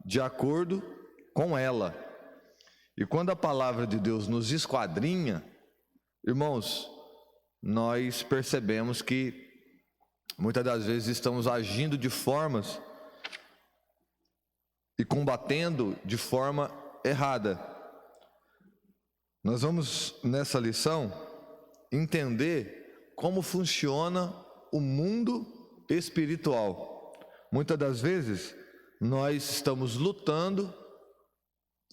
de acordo com ela. E quando a palavra de Deus nos esquadrinha, irmãos, nós percebemos que muitas das vezes estamos agindo de formas e combatendo de forma errada. Nós vamos, nessa lição, entender como funciona o mundo espiritual. Muitas das vezes, nós estamos lutando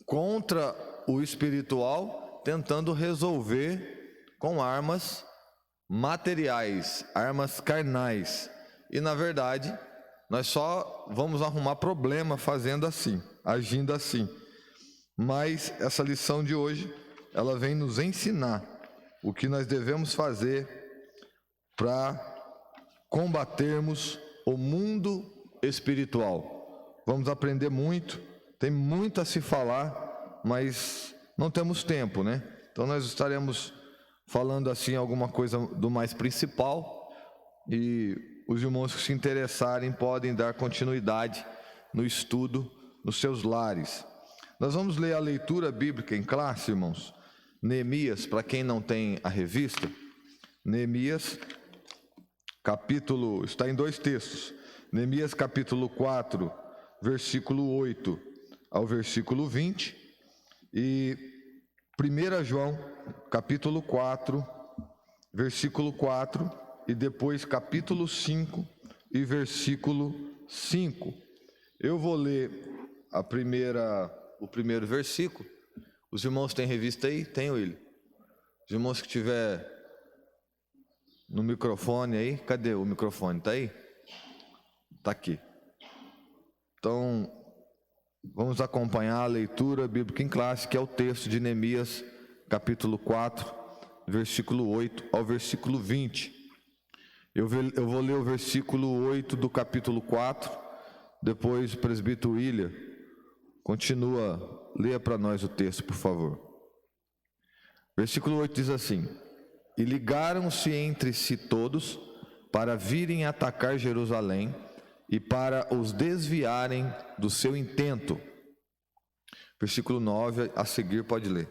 contra o espiritual, tentando resolver com armas materiais, armas carnais. E, na verdade, nós só vamos arrumar problema fazendo assim, agindo assim. Mas essa lição de hoje, ela vem nos ensinar o que nós devemos fazer para combatermos o mundo espiritual. Vamos aprender muito, tem muito a se falar, mas não temos tempo, né? Então nós estaremos falando assim alguma coisa do mais principal, e os irmãos que se interessarem podem dar continuidade no estudo nos seus lares. Nós vamos ler a leitura bíblica em classe, irmãos. Neemias, para quem não tem a revista, Neemias, capítulo, está em 2 textos. Neemias capítulo 4, versículo 8 ao versículo 20, e 1 João, capítulo 4, versículo 4, e depois capítulo 5 e versículo 5. Eu vou ler o primeiro versículo. Os irmãos têm revista aí? Tem, William? Os irmãos que tiver no microfone aí, cadê o microfone? Está aí? Está aqui. Então, vamos acompanhar a leitura bíblica em classe, que é o texto de Neemias, capítulo 4, versículo 8 ao versículo 20. Eu vou ler o versículo 8 do capítulo 4, depois o presbítero William continua. Leia para nós o texto, por favor. Versículo 8 diz assim: E ligaram-se entre si todos para virem atacar Jerusalém e para os desviarem do seu intento. Versículo 9, a seguir pode ler.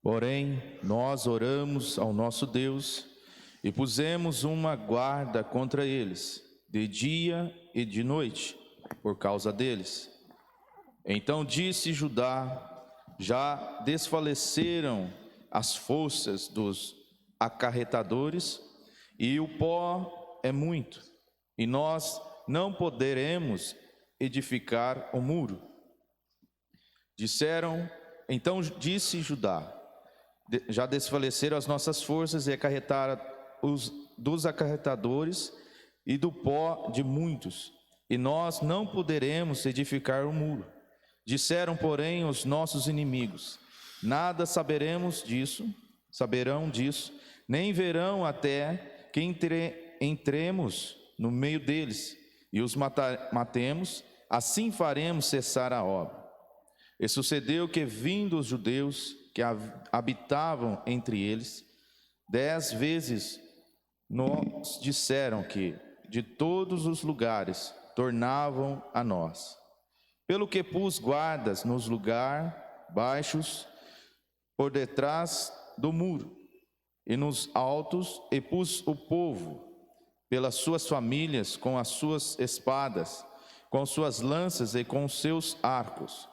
Porém, nós oramos ao nosso Deus e pusemos uma guarda contra eles, de dia e de noite, por causa deles. Então disse Judá: já desfaleceram as forças dos acarretadores, e o pó é muito, e nós não poderemos edificar o muro. Então disse Judá: já desfaleceram as nossas forças e acarretaram dos acarretadores e do pó de muitos, e nós não poderemos edificar o muro. Disseram, porém, os nossos inimigos: nada saberão disso, nem verão até que entremos no meio deles e os matemos, assim faremos cessar a obra. E sucedeu que, vindo os judeus que habitavam entre eles, 10 vezes nos disseram que, de todos os lugares, tornavam a nós. Pelo que pus guardas nos lugares baixos, por detrás do muro, e nos altos, e pus o povo, pelas suas famílias, com as suas espadas, com suas lanças e com seus arcos.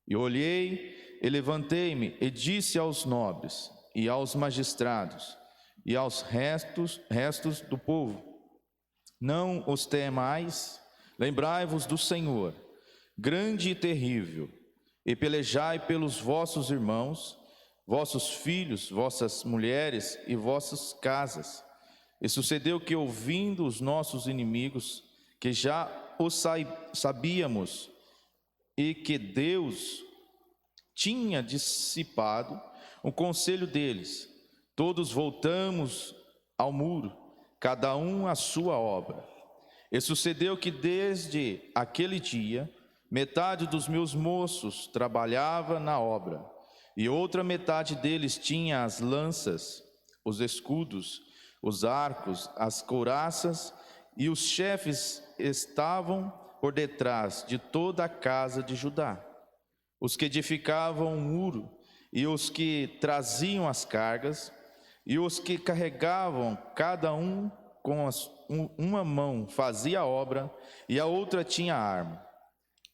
E olhei, e levantei-me, e disse aos nobres, e aos magistrados, e aos restos do povo: não os temais, lembrai-vos do Senhor, grande e terrível, e pelejai pelos vossos irmãos, vossos filhos, vossas mulheres e vossas casas. E sucedeu que, ouvindo os nossos inimigos, que já o sabíamos, e que Deus tinha dissipado o conselho deles, todos voltamos ao muro, cada um à sua obra. E sucedeu que desde aquele dia, metade dos meus moços trabalhava na obra, e outra metade deles tinha as lanças, os escudos, os arcos, as couraças, e os chefes estavam por detrás de toda a casa de Judá, os que edificavam o muro, e os que traziam as cargas, e os que carregavam, cada um com uma mão fazia a obra, e a outra tinha a arma.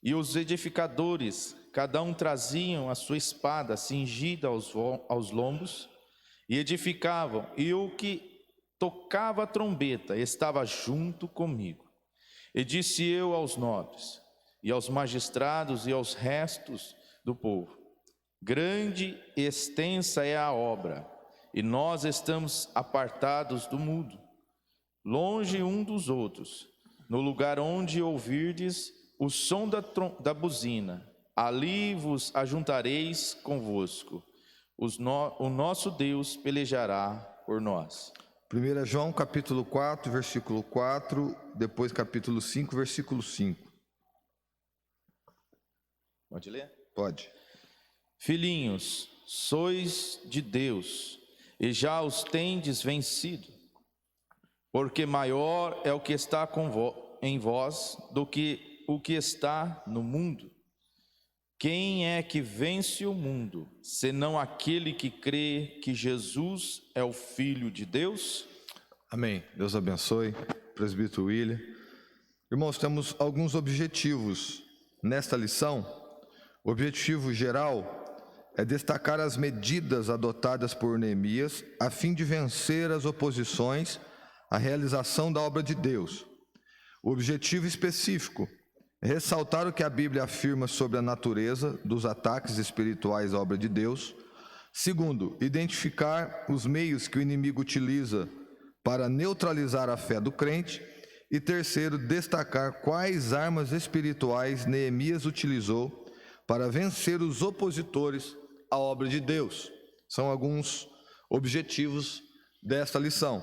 E os edificadores, cada um traziam a sua espada cingida aos lombos, e edificavam, e o que tocava a trombeta estava junto comigo. E disse eu aos nobres, e aos magistrados, e aos restos do povo: grande e extensa é a obra, e nós estamos apartados do mundo, longe um dos outros. No lugar onde ouvirdes o som da buzina, ali vos ajuntareis convosco. O nosso Deus pelejará por nós. 1 João capítulo 4, versículo 4, depois capítulo 5, versículo 5. Pode ler? Pode. Filhinhos, sois de Deus, e já os tendes vencido, porque maior é o que está em vós do que o que está no mundo. Quem é que vence o mundo, senão aquele que crê que Jesus é o Filho de Deus? Amém. Deus abençoe, presbítero William. Irmãos, temos alguns objetivos nesta lição. O objetivo geral é destacar as medidas adotadas por Neemias a fim de vencer as oposições à realização da obra de Deus. O objetivo específico é ressaltar o que a Bíblia afirma sobre a natureza dos ataques espirituais à obra de Deus. Segundo, identificar os meios que o inimigo utiliza para neutralizar a fé do crente. E terceiro, destacar quais armas espirituais Neemias utilizou para vencer os opositores à obra de Deus. São alguns objetivos desta lição.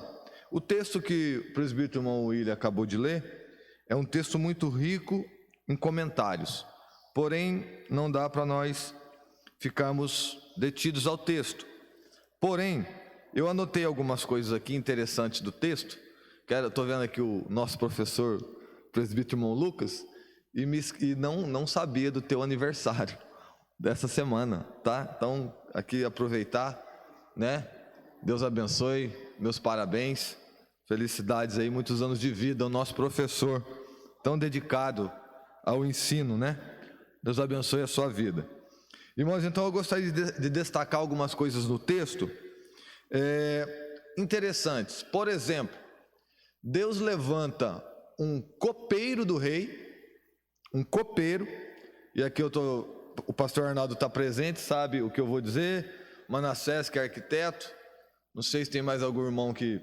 O texto que o presbítero irmão William acabou de ler é um texto muito rico em comentários, porém não dá para nós ficarmos detidos ao texto. Porém, eu anotei algumas coisas aqui interessantes do texto. Estou vendo aqui o nosso professor, presbítero irmão Lucas, e não sabia do teu aniversário dessa semana, tá? Então, aqui aproveitar, né? Deus abençoe, meus parabéns, felicidades aí, muitos anos de vida ao nosso professor, tão dedicado ao ensino, né? Deus abençoe a sua vida. Irmãos, então eu gostaria de destacar algumas coisas no texto interessantes. Por exemplo, Deus levanta um copeiro do rei, um copeiro, e aqui o pastor Arnaldo está presente, sabe o que eu vou dizer, Manassés, que é arquiteto, não sei se tem mais algum irmão que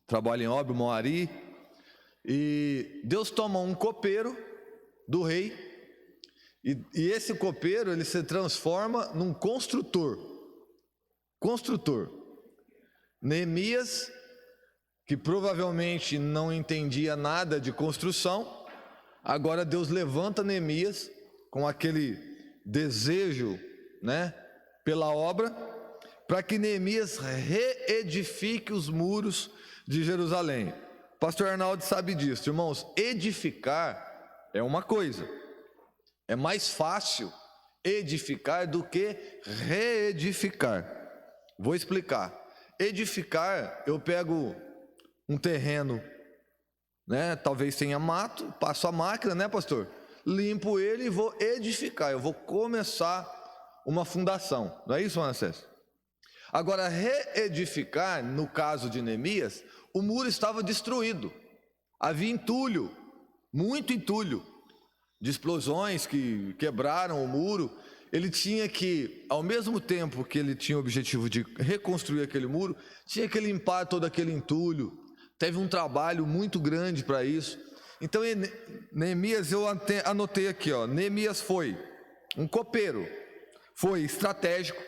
trabalha em obra, o Moari, e Deus toma um copeiro do rei, e esse copeiro, ele se transforma num construtor. Neemias, que provavelmente não entendia nada de construção, agora Deus levanta Neemias com aquele desejo, né, pela obra, para que Neemias reedifique os muros de Jerusalém. Pastor Arnaldo sabe disso, irmãos. Edificar é uma coisa, é mais fácil edificar do que reedificar. Vou explicar. Edificar, eu pego um terreno, né? Talvez tenha mato, passo a máquina, né, pastor? Limpo ele e vou edificar. Eu vou começar uma fundação. Não é isso, Manassés? Agora, reedificar, no caso de Neemias, o muro estava destruído. Havia entulho, muito entulho, de explosões que quebraram o muro. Ele tinha que, ao mesmo tempo que ele tinha o objetivo de reconstruir aquele muro, tinha que limpar todo aquele entulho. Teve um trabalho muito grande para isso. Então, Neemias, eu anotei aqui, Neemias foi um copeiro, foi estratégico,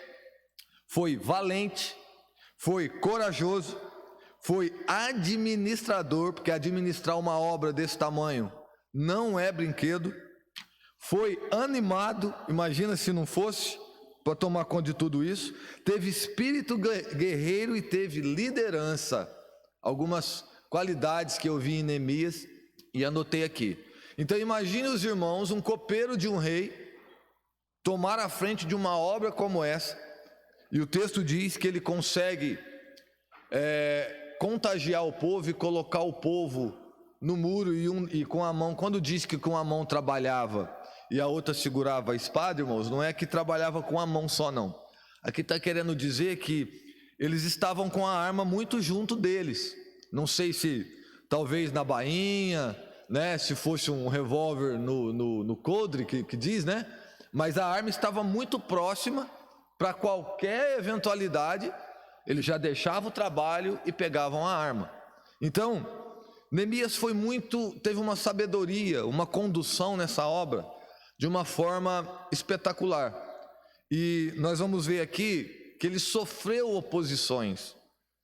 foi valente, foi corajoso, foi administrador, porque administrar uma obra desse tamanho não é brinquedo, foi animado, imagina se não fosse, para tomar conta de tudo isso, teve espírito guerreiro e teve liderança, algumas qualidades que eu vi em Neemias e anotei aqui. Então imagine os irmãos, um copeiro de um rei, tomar a frente de uma obra como essa, e o texto diz que ele consegue contagiar o povo e colocar o povo no muro e com a mão. Quando diz que com a mão trabalhava e a outra segurava a espada, irmãos, não é que trabalhava com a mão só, não. Aqui está querendo dizer que eles estavam com a arma muito junto deles. Não sei se talvez na bainha, né, se fosse um revólver no coldre, que diz, né? Mas a arma estava muito próxima para qualquer eventualidade. Eles já deixavam o trabalho e pegavam a arma. Então, Neemias teve uma sabedoria, uma condução nessa obra de uma forma espetacular. E nós vamos ver aqui que ele sofreu oposições.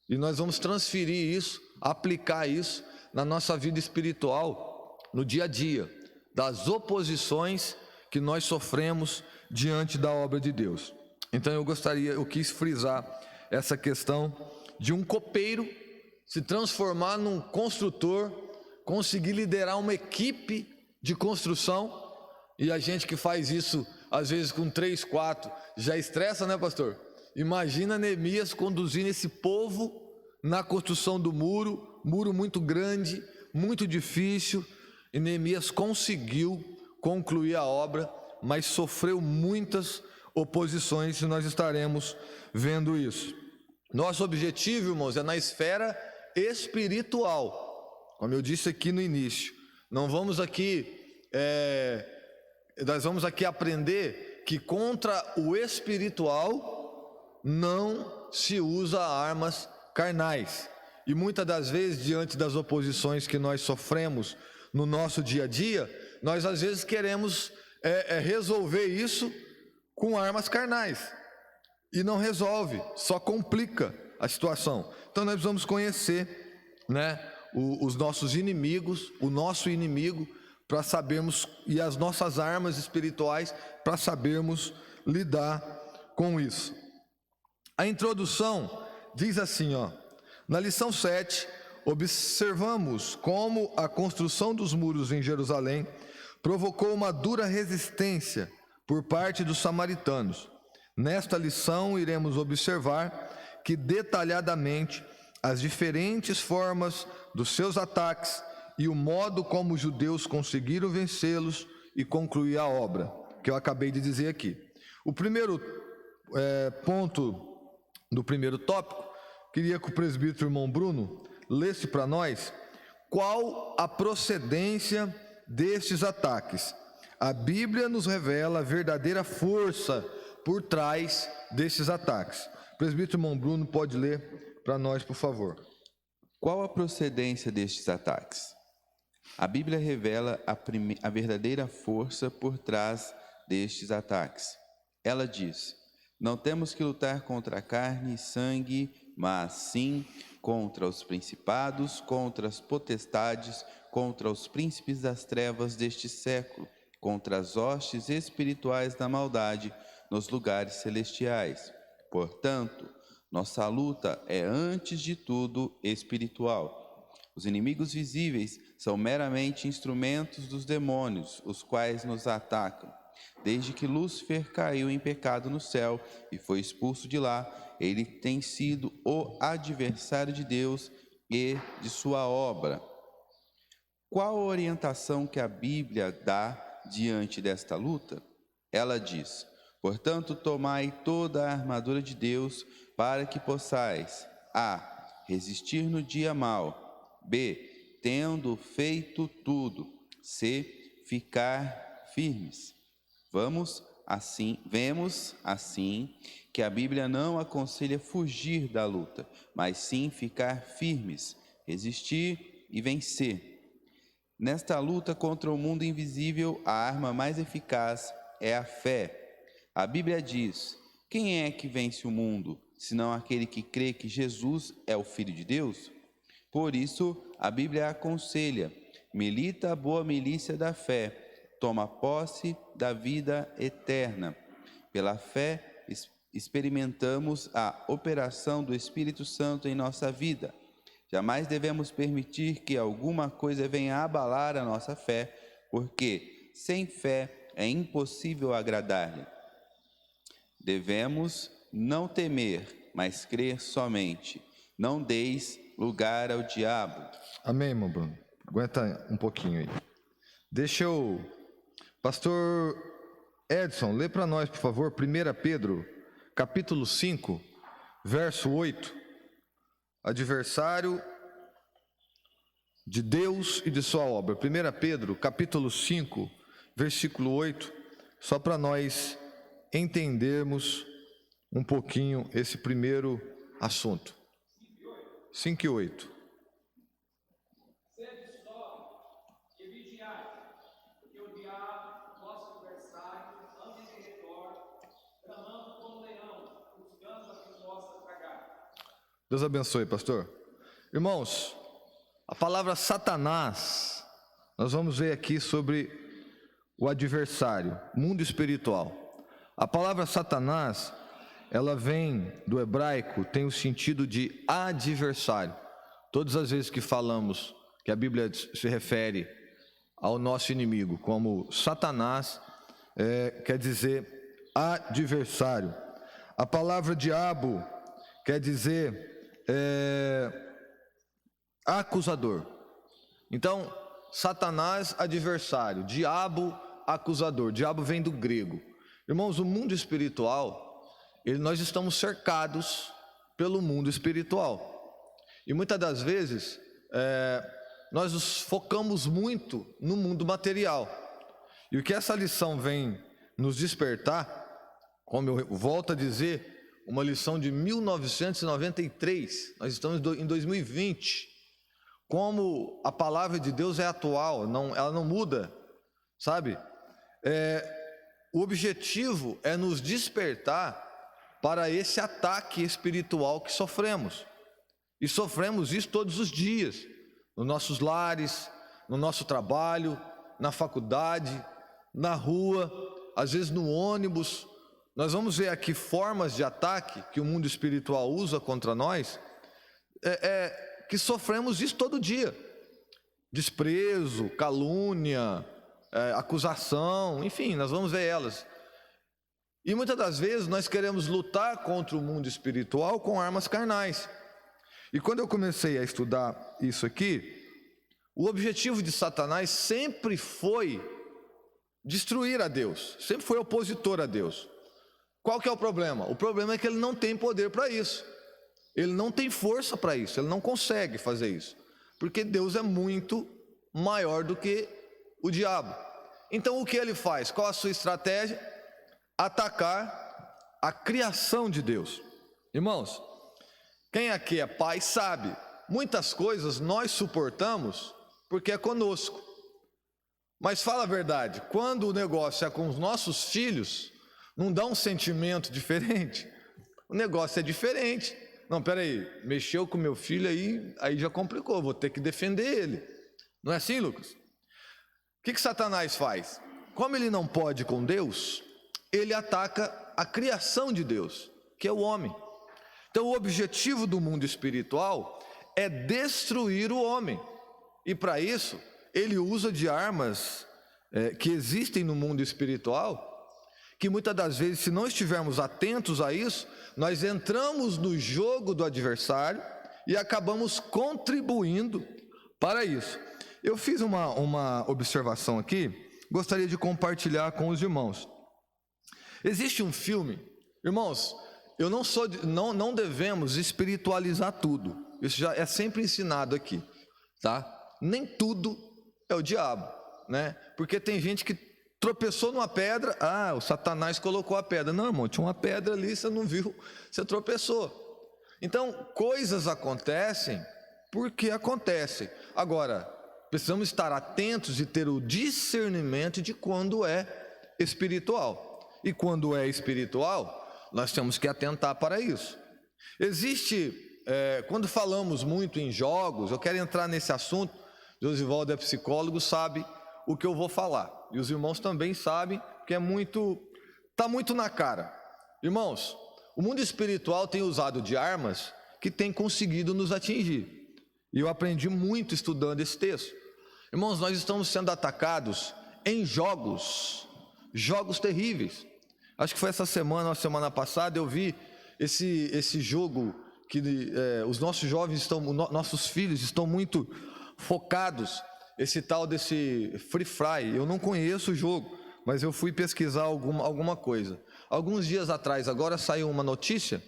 E nós vamos transferir isso, aplicar isso na nossa vida espiritual, no dia a dia, das oposições que nós sofremos diante da obra de Deus. Então eu quis frisar essa questão de um copeiro se transformar num construtor, conseguir liderar uma equipe de construção. E a gente que faz isso, às vezes com 3, 4, já estressa, né, pastor? Imagina Neemias conduzindo esse povo na construção do muro muito grande, muito difícil, e Neemias conseguiu concluir a obra, mas sofreu muitas oposições, e nós estaremos vendo isso. Nosso objetivo, irmãos, é na esfera espiritual, como eu disse aqui no início. Nós vamos aqui aprender que contra o espiritual não se usa armas carnais. E muitas das vezes, diante das oposições que nós sofremos no nosso dia a dia, nós às vezes queremos resolver isso com armas carnais. E não resolve, só complica a situação. Então nós precisamos conhecer, né, os nossos inimigos, o nosso inimigo, para sabermos, e as nossas armas espirituais, para sabermos lidar com isso. A introdução diz assim, na lição 7, observamos como a construção dos muros em Jerusalém provocou uma dura resistência por parte dos samaritanos. Nesta lição, iremos observar que detalhadamente as diferentes formas dos seus ataques e o modo como os judeus conseguiram vencê-los e concluir a obra, que eu acabei de dizer aqui. O primeiro ponto do primeiro tópico, queria que o presbítero irmão Bruno lesse para nós qual a procedência destes ataques. A Bíblia nos revela a verdadeira força por trás desses ataques. O presbítero irmão Bruno pode ler para nós, por favor. Qual a procedência destes ataques? A Bíblia revela a verdadeira força por trás destes ataques. Ela diz: não temos que lutar contra carne e sangue, mas sim contra os principados, contra as potestades, contra os príncipes das trevas deste século, contra as hostes espirituais da maldade nos lugares celestiais. Portanto, nossa luta é antes de tudo espiritual. Os inimigos visíveis são meramente instrumentos dos demônios, os quais nos atacam. Desde que Lúcifer caiu em pecado no céu e foi expulso de lá, ele tem sido o adversário de Deus e de sua obra. Qual a orientação que a Bíblia dá diante desta luta? Ela diz: portanto, tomai toda a armadura de Deus para que possais a. resistir no dia mau, b. tendo feito tudo, c. ficar firmes. Vemos assim que a Bíblia não aconselha fugir da luta, mas sim ficar firmes, resistir e vencer. Nesta luta contra o mundo invisível, a arma mais eficaz é a fé. A Bíblia diz: quem é que vence o mundo, senão aquele que crê que Jesus é o Filho de Deus? Por isso, a Bíblia aconselha: milita a boa milícia da fé, toma posse da vida eterna. Pela fé, experimentamos a operação do Espírito Santo em nossa vida. Jamais devemos permitir que alguma coisa venha abalar a nossa fé, porque sem fé é impossível agradar-lhe. Devemos não temer, mas crer somente. Não deis lugar ao diabo. Amém, irmão Bruno? Aguenta um pouquinho aí. Pastor Edson, lê para nós, por favor, 1 Pedro, capítulo 5, verso 8. Adversário de Deus e de sua obra. 1 Pedro, capítulo 5, versículo 8, só para nós entendermos um pouquinho esse primeiro assunto. 5 e 8. Deus abençoe, pastor. Irmãos, a palavra Satanás, nós vamos ver aqui sobre o adversário, mundo espiritual. A palavra Satanás, ela vem do hebraico, tem o sentido de adversário. Todas as vezes que falamos que a Bíblia se refere ao nosso inimigo como Satanás, quer dizer adversário. A palavra diabo quer dizer acusador. Então, Satanás, adversário, diabo, acusador. Diabo vem do grego. Irmãos, o mundo espiritual, nós estamos cercados pelo mundo espiritual. E muitas das vezes, nós nos focamos muito no mundo material. E o que essa lição vem nos despertar, como eu volto a dizer, uma lição de 1993, nós estamos em 2020, como a palavra de Deus é atual, ela não muda, sabe? O objetivo é nos despertar para esse ataque espiritual que sofremos, e sofremos isso todos os dias, nos nossos lares, no nosso trabalho, na faculdade, na rua, às vezes no ônibus. Nós vamos ver aqui formas de ataque que o mundo espiritual usa contra nós, que sofremos isso todo dia. Desprezo, calúnia, acusação, enfim, nós vamos ver elas. E muitas das vezes nós queremos lutar contra o mundo espiritual com armas carnais. E quando eu comecei a estudar isso aqui, o objetivo de Satanás sempre foi destruir a Deus, sempre foi opositor a Deus. Qual que é o problema? O problema é que ele não tem poder para isso. Ele não tem força para isso, ele não consegue fazer isso. Porque Deus é muito maior do que o diabo. Então o que ele faz? Qual a sua estratégia? Atacar a criação de Deus. Irmãos, quem aqui é pai sabe, muitas coisas nós suportamos porque é conosco. Mas fala a verdade, quando o negócio é com os nossos filhos, não dá um sentimento diferente? O negócio é diferente. Não, peraí, mexeu com meu filho aí já complicou, vou ter que defender ele. Não é assim, Lucas? O que Satanás faz? Como ele não pode com Deus, ele ataca a criação de Deus, que é o homem. Então o objetivo do mundo espiritual é destruir o homem. E para isso, ele usa de armas que existem no mundo espiritual, que muitas das vezes, se não estivermos atentos a isso, nós entramos no jogo do adversário e acabamos contribuindo para isso. Eu fiz uma observação aqui, gostaria de compartilhar com os irmãos. Existe um filme, irmãos, não devemos espiritualizar tudo, isso já é sempre ensinado aqui, tá? Nem tudo é o diabo, né? Porque tem gente que tropeçou numa pedra, o Satanás colocou a pedra. Não, irmão, tinha uma pedra ali, você não viu, você tropeçou. Então, coisas acontecem porque acontecem. Agora, precisamos estar atentos e ter o discernimento de quando é espiritual. E quando é espiritual, nós temos que atentar para isso. Existe, quando falamos muito em jogos, eu quero entrar nesse assunto, Josivaldo é psicólogo, sabe o que eu vou falar. E os irmãos também sabem que está muito na cara. Irmãos, o mundo espiritual tem usado de armas que tem conseguido nos atingir. E eu aprendi muito estudando esse texto. Irmãos, nós estamos sendo atacados em jogos terríveis. Acho que foi essa semana ou semana passada, eu vi esse jogo que os nossos jovens nossos filhos estão muito focados, esse tal desse Free Fire. Eu não conheço o jogo, mas eu fui pesquisar alguma coisa. Alguns dias atrás, agora saiu uma notícia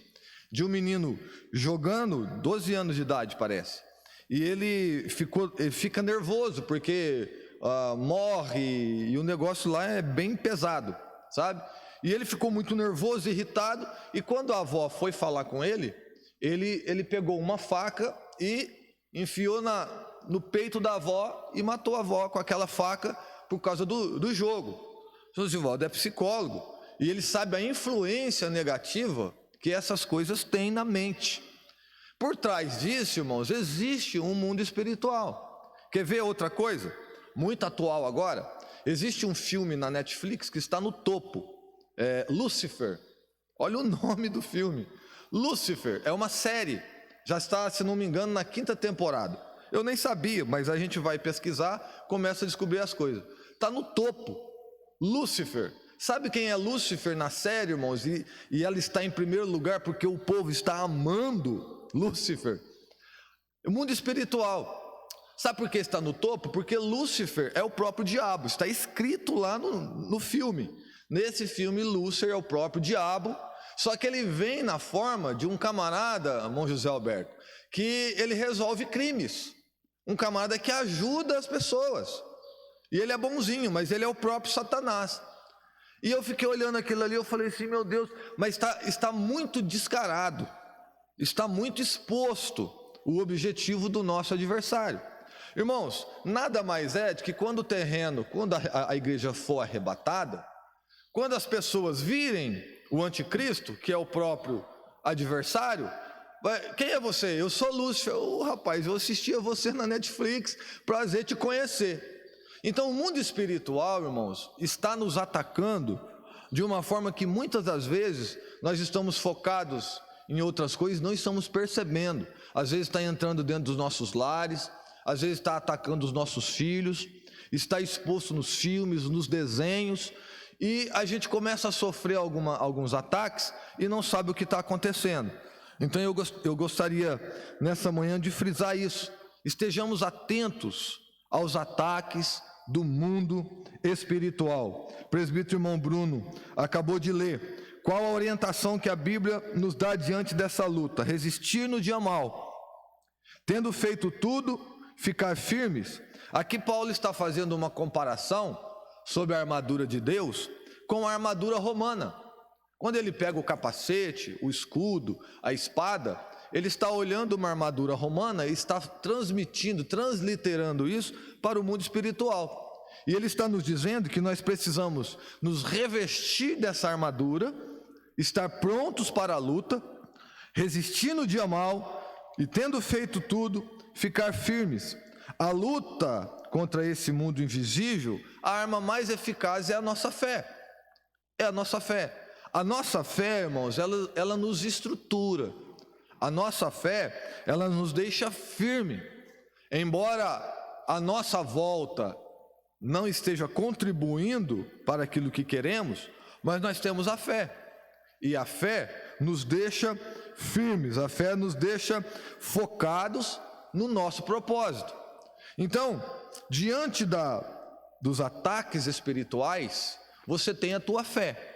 de um menino jogando, 12 anos de idade parece, e ele fica nervoso porque morre, e o negócio lá é bem pesado, sabe? E ele ficou muito nervoso, irritado, e quando a avó foi falar com ele pegou uma faca e enfiou no peito da avó e matou a avó com aquela faca por causa do jogo. O senhor Givaldo é psicólogo e ele sabe a influência negativa que essas coisas têm na mente. Por trás disso, irmãos, existe um mundo espiritual. Quer ver outra coisa? Muito atual agora. Existe um filme na Netflix que está no topo. Lucifer. Olha o nome do filme. Lucifer é uma série. Já está, se não me engano, na 5ª temporada. Eu nem sabia, mas a gente vai pesquisar, começa a descobrir as coisas. Está no topo. Lucifer. Sabe quem é Lúcifer na série, irmãos? E ela está em primeiro lugar porque o povo está amando Lúcifer. O mundo espiritual. Sabe por que está no topo? Porque Lúcifer é o próprio diabo. Está escrito lá no filme. Nesse filme, Lúcifer é o próprio diabo. Só que ele vem na forma de um camarada, irmão José Alberto, que ele resolve crimes. Um camarada que ajuda as pessoas. E ele é bonzinho, mas ele é o próprio Satanás. E eu fiquei olhando aquilo ali, eu falei assim, meu Deus, mas está muito descarado, está muito exposto o objetivo do nosso adversário. Irmãos, nada mais é de que quando a igreja for arrebatada, quando as pessoas virem o anticristo, que é o próprio adversário, quem é você? Eu sou Lúcifer. Rapaz, eu assisti a você na Netflix, prazer te conhecer. Então o mundo espiritual, irmãos, está nos atacando de uma forma que muitas das vezes nós estamos focados em outras coisas, não estamos percebendo. Às vezes está entrando dentro dos nossos lares, às vezes está atacando os nossos filhos, está exposto nos filmes, nos desenhos, e a gente começa a sofrer alguns ataques e não sabe o que está acontecendo. Então eu gostaria nessa manhã de frisar isso. Estejamos atentos aos ataques do mundo espiritual. O presbítero irmão Bruno acabou de ler. Qual a orientação que a Bíblia nos dá diante dessa luta? Resistir no dia mal. Tendo feito tudo, ficar firmes. Aqui Paulo está fazendo uma comparação sobre a armadura de Deus com a armadura romana. Quando ele pega o capacete, o escudo, a espada, ele está olhando uma armadura romana e está transliterando isso para o mundo espiritual. E ele está nos dizendo que nós precisamos nos revestir dessa armadura, estar prontos para a luta, resistir no dia mal e, tendo feito tudo, ficar firmes. A luta contra esse mundo invisível, a arma mais eficaz é a nossa fé. É a nossa fé. A nossa fé, irmãos, ela nos estrutura. A nossa fé, ela nos deixa firme. Embora a nossa volta não esteja contribuindo para aquilo que queremos, mas nós temos a fé. E a fé nos deixa firmes, a fé nos deixa focados no nosso propósito. Então, diante dos ataques espirituais, você tem a tua fé.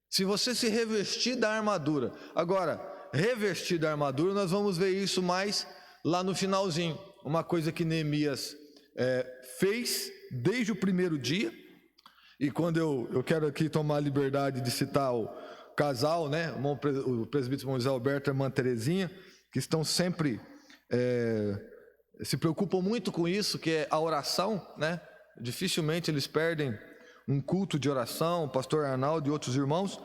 Se você se revestir da armadura. Agora, revestir da armadura, nós vamos ver isso mais lá no finalzinho. Uma coisa que Neemias fez desde o primeiro dia. E quando eu quero aqui tomar a liberdade de citar o casal, né? O presbítero José Alberto e a irmã Terezinha, que estão sempre, se preocupam muito com isso, que é a oração, né? Dificilmente eles perdem um culto de oração, o pastor Arnaldo e outros irmãos.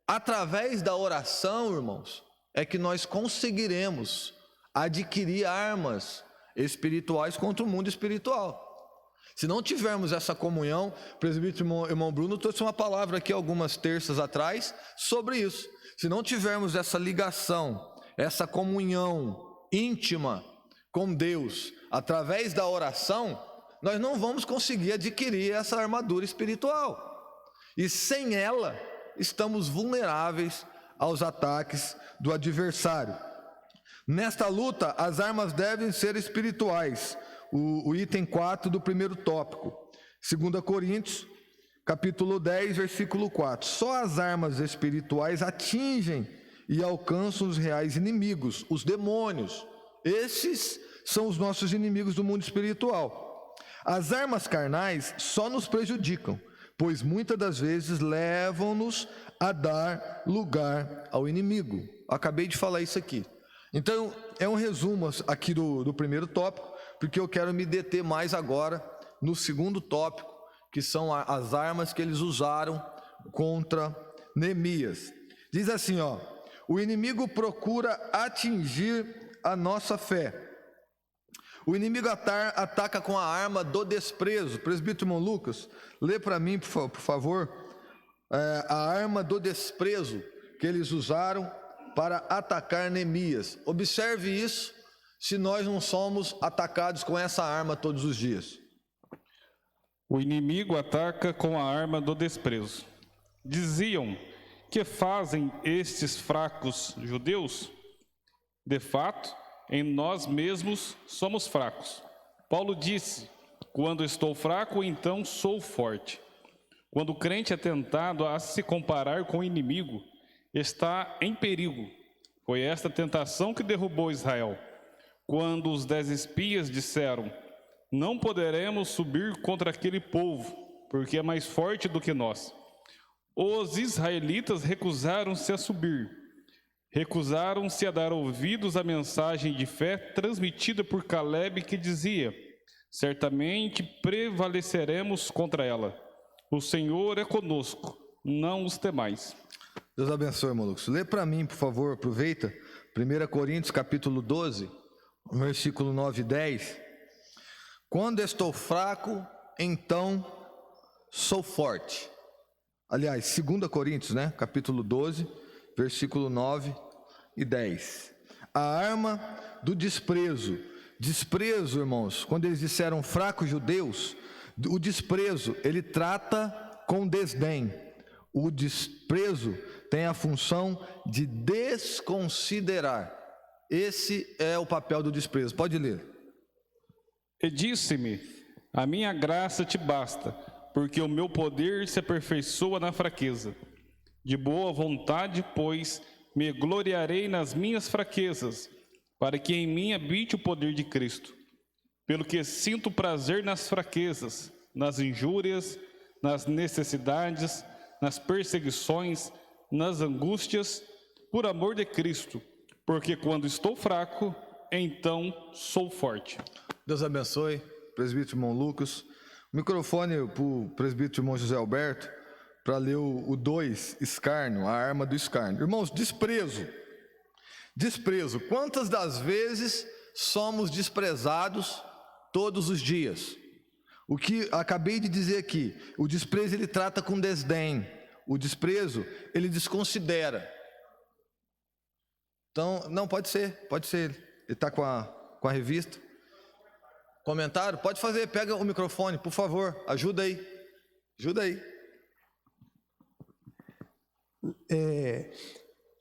Através da oração, irmãos, é que nós conseguiremos adquirir armas espirituais contra o mundo espiritual. Se não tivermos essa comunhão, o presbítero irmão Bruno trouxe uma palavra aqui algumas terças atrás sobre isso. Se não tivermos essa ligação, essa comunhão íntima com Deus através da oração, nós não vamos conseguir adquirir essa armadura espiritual. E sem ela, estamos vulneráveis aos ataques do adversário. Nesta luta, as armas devem ser espirituais. O item 4 do primeiro tópico. 2 Coríntios, capítulo 10, versículo 4. Só as armas espirituais atingem e alcançam os reais inimigos, os demônios. Esses são os nossos inimigos do mundo espiritual. As armas carnais só nos prejudicam, pois muitas das vezes levam-nos a dar lugar ao inimigo. Acabei de falar isso aqui. Então, é um resumo aqui do primeiro tópico, porque eu quero me deter mais agora no segundo tópico, que são as armas que eles usaram contra Neemias. Diz assim, o inimigo procura atingir a nossa fé. O inimigo ataca com a arma do desprezo. Presbítero irmão Lucas, lê para mim, por favor, a arma do desprezo que eles usaram para atacar Neemias. Observe isso, se nós não somos atacados com essa arma todos os dias. O inimigo ataca com a arma do desprezo. Diziam: que fazem estes fracos judeus? De fato, em nós mesmos somos fracos. Paulo disse: quando estou fraco, então sou forte. Quando o crente é tentado a se comparar com o inimigo, está em perigo. Foi esta tentação que derrubou Israel. Quando os 10 espias disseram: não poderemos subir contra aquele povo, porque é mais forte do que nós. Os israelitas recusaram-se a subir. Recusaram-se a dar ouvidos à mensagem de fé transmitida por Caleb, que dizia: certamente prevaleceremos contra ela. O Senhor é conosco, não os temais. Deus abençoe, irmão Lucas. Lê para mim, por favor, aproveita. 1 Coríntios, capítulo 12, versículo 9 e 10. Quando estou fraco, então sou forte. Aliás, 2 Coríntios, capítulo 12, versículo 9 e 10. A arma do desprezo. Desprezo, irmãos, quando eles disseram fracos judeus, o desprezo, ele trata com desdém. O desprezo tem a função de desconsiderar. Esse é o papel do desprezo. Pode ler. E disse-me: a minha graça te basta, porque o meu poder se aperfeiçoa na fraqueza. De boa vontade, pois, me gloriarei nas minhas fraquezas, para que em mim habite o poder de Cristo. Pelo que sinto prazer nas fraquezas, nas injúrias, nas necessidades, nas perseguições, nas angústias, por amor de Cristo, porque quando estou fraco, então sou forte. Deus abençoe, presbítero irmão Lucas. O microfone para o presbítero irmão José Alberto, para ler o 2, escárnio, a arma do escárnio. Irmãos, desprezo. Desprezo. Quantas das vezes somos desprezados todos os dias? O que acabei de dizer aqui, o desprezo ele trata com desdém. O desprezo, ele desconsidera. Então, não, pode ser. Ele está com a revista. Comentário? Pode fazer, pega o microfone, por favor, ajuda aí.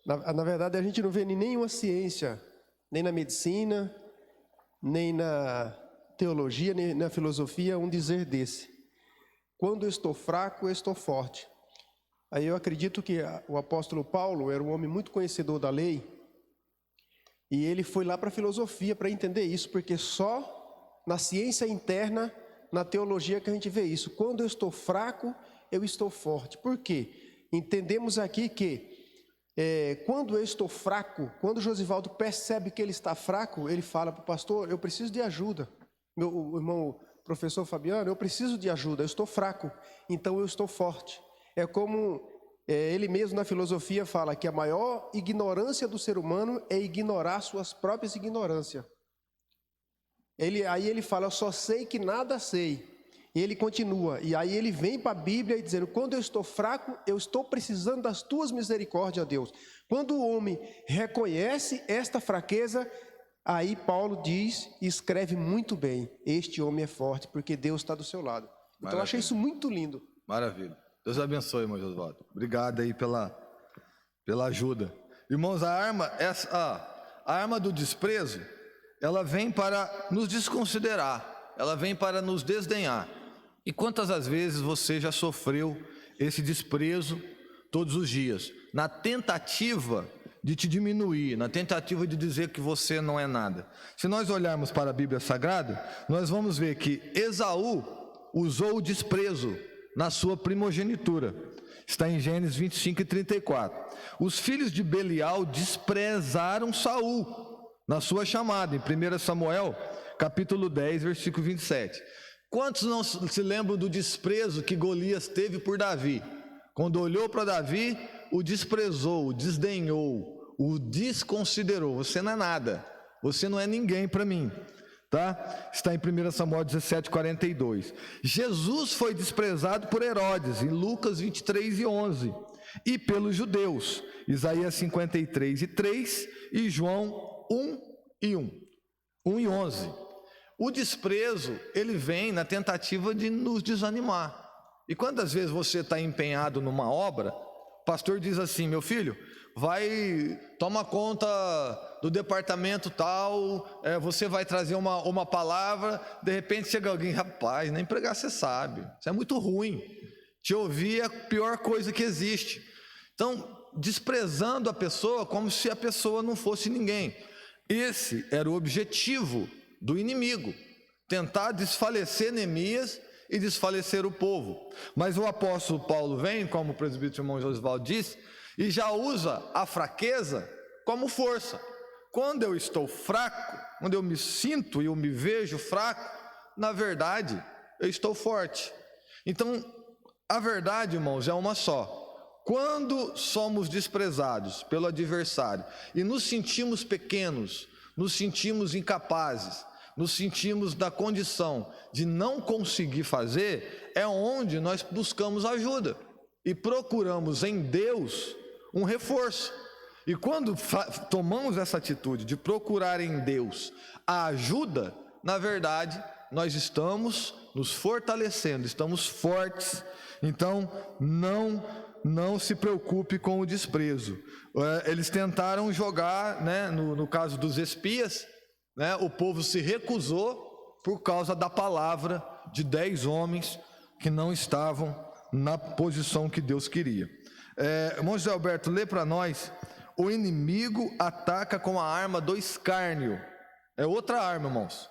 Na verdade, a gente não vê em nenhuma ciência, nem na medicina, nem na teologia, nem na filosofia, um dizer desse. Quando eu estou fraco, eu estou forte. Aí eu acredito que o apóstolo Paulo era um homem muito conhecedor da lei, e ele foi lá para a filosofia para entender isso, porque só na ciência interna, na teologia que a gente vê isso. Quando eu estou fraco, eu estou forte. Por quê? Entendemos aqui que quando eu estou fraco, quando Josivaldo percebe que ele está fraco, ele fala para o pastor: eu preciso de ajuda. Meu irmão professor Fabiano, eu preciso de ajuda, eu estou fraco, então eu estou forte. É como ele mesmo na filosofia fala que a maior ignorância do ser humano é ignorar suas próprias ignorâncias. Aí ele fala: eu só sei que nada sei. E ele continua, e aí ele vem para a Bíblia e dizendo: quando eu estou fraco, eu estou precisando das tuas misericórdias, Deus. Quando o homem reconhece esta fraqueza, Aí Paulo diz e escreve muito bem: este homem é forte porque Deus está do seu lado. Então eu achei isso muito lindo. Maravilha. Deus abençoe, irmão Josvaldo. Obrigado aí pela ajuda. Irmãos, a arma do desprezo, ela vem para nos desconsiderar, ela vem para nos desdenhar. E quantas as vezes você já sofreu esse desprezo todos os dias, na tentativa de te diminuir, na tentativa de dizer que você não é nada? Se nós olharmos para a Bíblia Sagrada, nós vamos ver que Esaú usou o desprezo na sua primogenitura. Está em Gênesis 25 e 34. Os filhos de Belial desprezaram Saul na sua chamada, em 1 Samuel, capítulo 10, versículo 27. Quantos não se lembram do desprezo que Golias teve por Davi? Quando olhou para Davi, o desprezou, o desdenhou, o desconsiderou. Você não é nada, você não é ninguém para mim. Tá? Está em 1 Samuel 17, 42. Jesus foi desprezado por Herodes, em Lucas 23 e 11. E pelos judeus, Isaías 53 e 3 e João 1 e 11. O desprezo, ele vem na tentativa de nos desanimar. E quantas vezes você está empenhado numa obra, o pastor diz assim: meu filho, toma conta do departamento tal, você vai trazer uma palavra, de repente chega alguém: rapaz, nem pregar você sabe, isso é muito ruim, te ouvir é a pior coisa que existe. Então, desprezando a pessoa como se a pessoa não fosse ninguém. Esse era o objetivo do inimigo, tentar desfalecer Neemias e desfalecer o povo. Mas o apóstolo Paulo vem, como o presbítero irmão Josvaldo disse, e já usa a fraqueza como força. Quando eu estou fraco, quando eu me sinto e eu me vejo fraco, na verdade, eu estou forte. Então, a verdade, irmãos, é uma só. Quando somos desprezados pelo adversário e nos sentimos pequenos, nos sentimos incapazes, nos sentimos na condição de não conseguir fazer, é onde nós buscamos ajuda e procuramos em Deus um reforço. E quando tomamos essa atitude de procurar em Deus a ajuda, na verdade, nós estamos nos fortalecendo, estamos fortes. Então, não se preocupe com o desprezo. Eles tentaram jogar, no caso dos espias, o povo se recusou por causa da palavra de 10 homens que não estavam na posição que Deus queria. Irmão José Alberto, lê para nós: o inimigo ataca com a arma do escárnio. É outra arma, irmãos.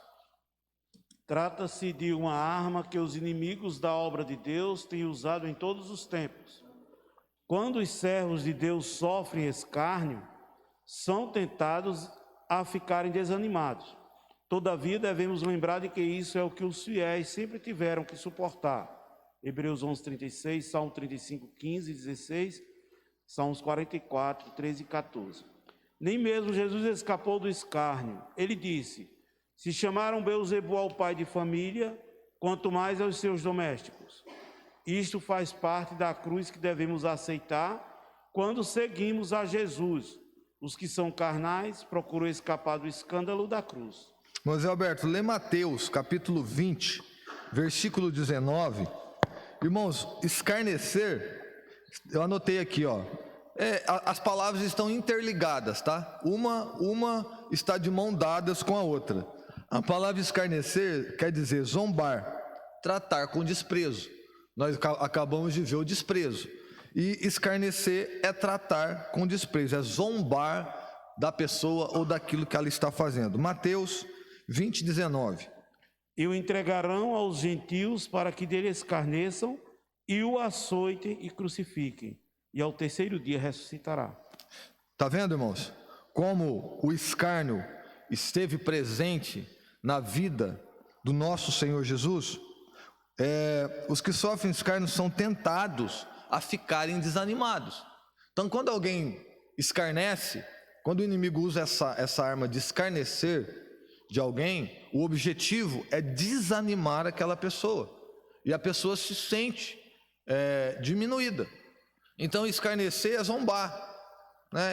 Trata-se de uma arma que os inimigos da obra de Deus têm usado em todos os tempos. Quando os servos de Deus sofrem escárnio, são tentados a ficarem desanimados. Todavia, devemos lembrar de que isso é o que os fiéis sempre tiveram que suportar. Hebreus 11, 36, Salmo 35, 15 e 16, Salmos 44, 13 e 14. Nem mesmo Jesus escapou do escárnio. Ele disse: se chamaram Beelzebu ao pai de família, quanto mais aos seus domésticos. Isto faz parte da cruz que devemos aceitar quando seguimos a Jesus. Os que são carnais procuram escapar do escândalo da cruz. José Alberto, lê Mateus, capítulo 20, versículo 19. Irmãos, escarnecer, eu anotei aqui, as palavras estão interligadas, tá? Uma está de mão dadas com a outra. A palavra escarnecer quer dizer zombar, tratar com desprezo. Nós acabamos de ver o desprezo. E escarnecer é tratar com desprezo, é zombar da pessoa ou daquilo que ela está fazendo. Mateus 20, 19. E o entregarão aos gentios para que dele escarneçam e o açoitem e crucifiquem. E ao terceiro dia ressuscitará. Está vendo, irmãos? Como o escárnio esteve presente na vida do nosso Senhor Jesus. Os que sofrem escárnio são tentados a ficarem desanimados. Então, quando alguém escarnece, quando o inimigo usa essa arma de escarnecer de alguém, o objetivo é desanimar aquela pessoa. E a pessoa se sente diminuída. Então, escarnecer é zombar.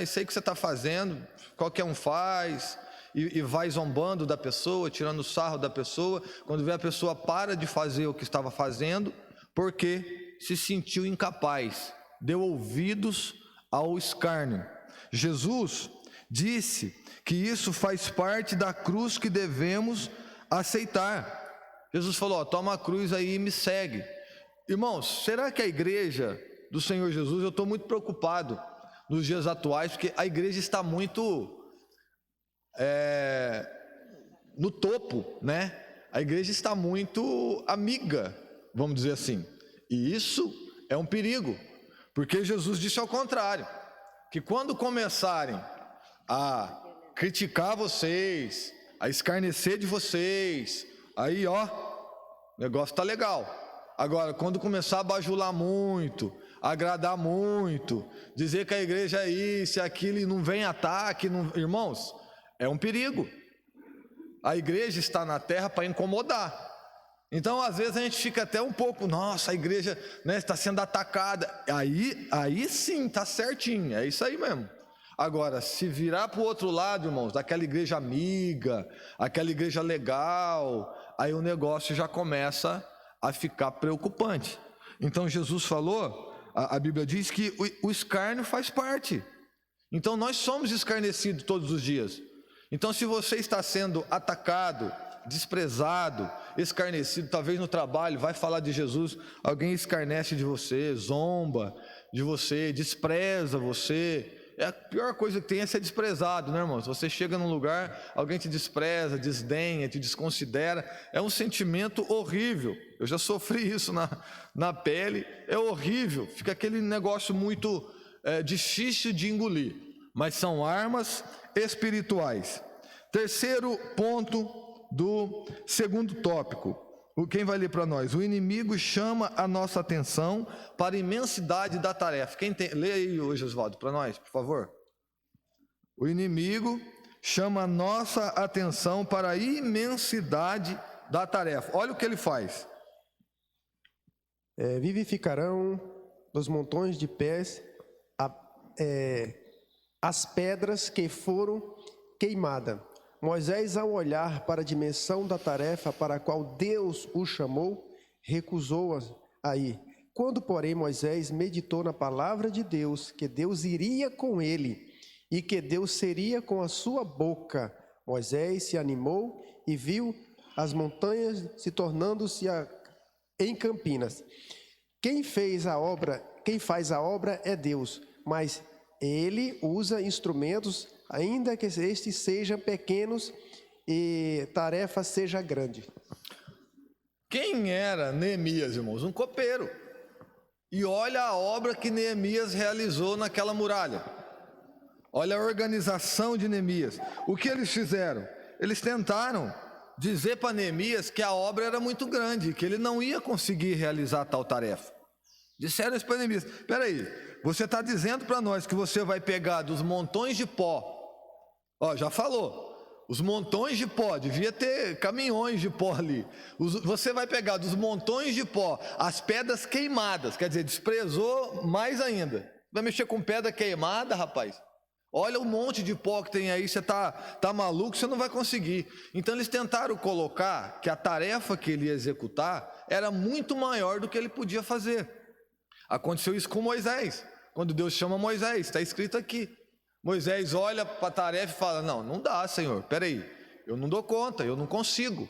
Isso aí que você está fazendo, qualquer um faz. e vai zombando da pessoa, tirando sarro da pessoa. Quando vê, a pessoa para de fazer o que estava fazendo, porque se sentiu incapaz, deu ouvidos ao escárnio. Jesus disse que isso faz parte da cruz que devemos aceitar. Jesus falou: ó, toma a cruz aí e me segue. Irmãos, será que a igreja do Senhor Jesus, eu estou muito preocupado nos dias atuais, porque a igreja está muito no topo, né? A igreja está muito amiga, vamos dizer assim. E isso é um perigo, porque Jesus disse ao contrário, que quando começarem a criticar vocês, a escarnecer de vocês, aí ó, o negócio está legal. Agora, quando começar a bajular muito, agradar muito, dizer que a igreja é isso e aquilo e não vem ataque, não... Irmãos, é um perigo. A igreja está na terra para incomodar. Então, às vezes a gente fica até um pouco, nossa, a igreja, né, está sendo atacada. Aí sim, está certinho, é isso aí mesmo. Agora, se virar para o outro lado, irmãos, daquela igreja amiga, aquela igreja legal, aí o negócio já começa a ficar preocupante. Então Jesus falou, a Bíblia diz que o escárnio faz parte. Então nós somos escarnecidos todos os dias. Então, se você está sendo atacado, desprezado, escarnecido, talvez no trabalho, vai falar de Jesus, alguém escarnece de você, zomba de você, despreza você. A pior coisa que tem é ser desprezado, né, irmãos? Você chega num lugar, alguém te despreza, desdenha, te desconsidera, é um sentimento horrível. Eu já sofri isso na pele, é horrível, fica aquele negócio muito difícil de engolir, mas são armas espirituais. Terceiro ponto do segundo tópico, quem vai ler para nós? O inimigo chama a nossa atenção para a imensidade da tarefa. Lê aí hoje, Oswaldo, para nós, por favor. O inimigo chama a nossa atenção para a imensidade da tarefa. Olha o que ele faz. Vivificarão dos montões de pés as pedras que foram queimadas. Moisés, ao olhar para a dimensão da tarefa para a qual Deus o chamou, recusou-a aí. Quando, porém, Moisés meditou na palavra de Deus, que Deus iria com ele e que Deus seria com a sua boca, Moisés se animou e viu as montanhas se tornando-se em campinas. Quem faz a obra é Deus, mas ele usa instrumentos, ainda que estes sejam pequenos e tarefa seja grande. Quem era Neemias, irmãos? Um copeiro. E olha a obra que Neemias realizou naquela muralha. Olha a organização de Neemias. O que eles fizeram? Eles tentaram dizer para Neemias que a obra era muito grande, que ele não ia conseguir realizar tal tarefa. Disseram isso para Neemias: espera aí, você está dizendo para nós que você vai pegar dos montões de pó, ó, já falou, os montões de pó, devia ter caminhões de pó ali, você vai pegar dos montões de pó as pedras queimadas, quer dizer, desprezou mais ainda, vai mexer com pedra queimada, rapaz? Olha o monte de pó que tem aí, você tá maluco, você não vai conseguir. Então eles tentaram colocar que a tarefa que ele ia executar era muito maior do que ele podia fazer. Aconteceu isso com Moisés, quando Deus chama Moisés, está escrito aqui. Moisés olha para a tarefa e fala: não dá, Senhor, peraí, eu não dou conta, eu não consigo.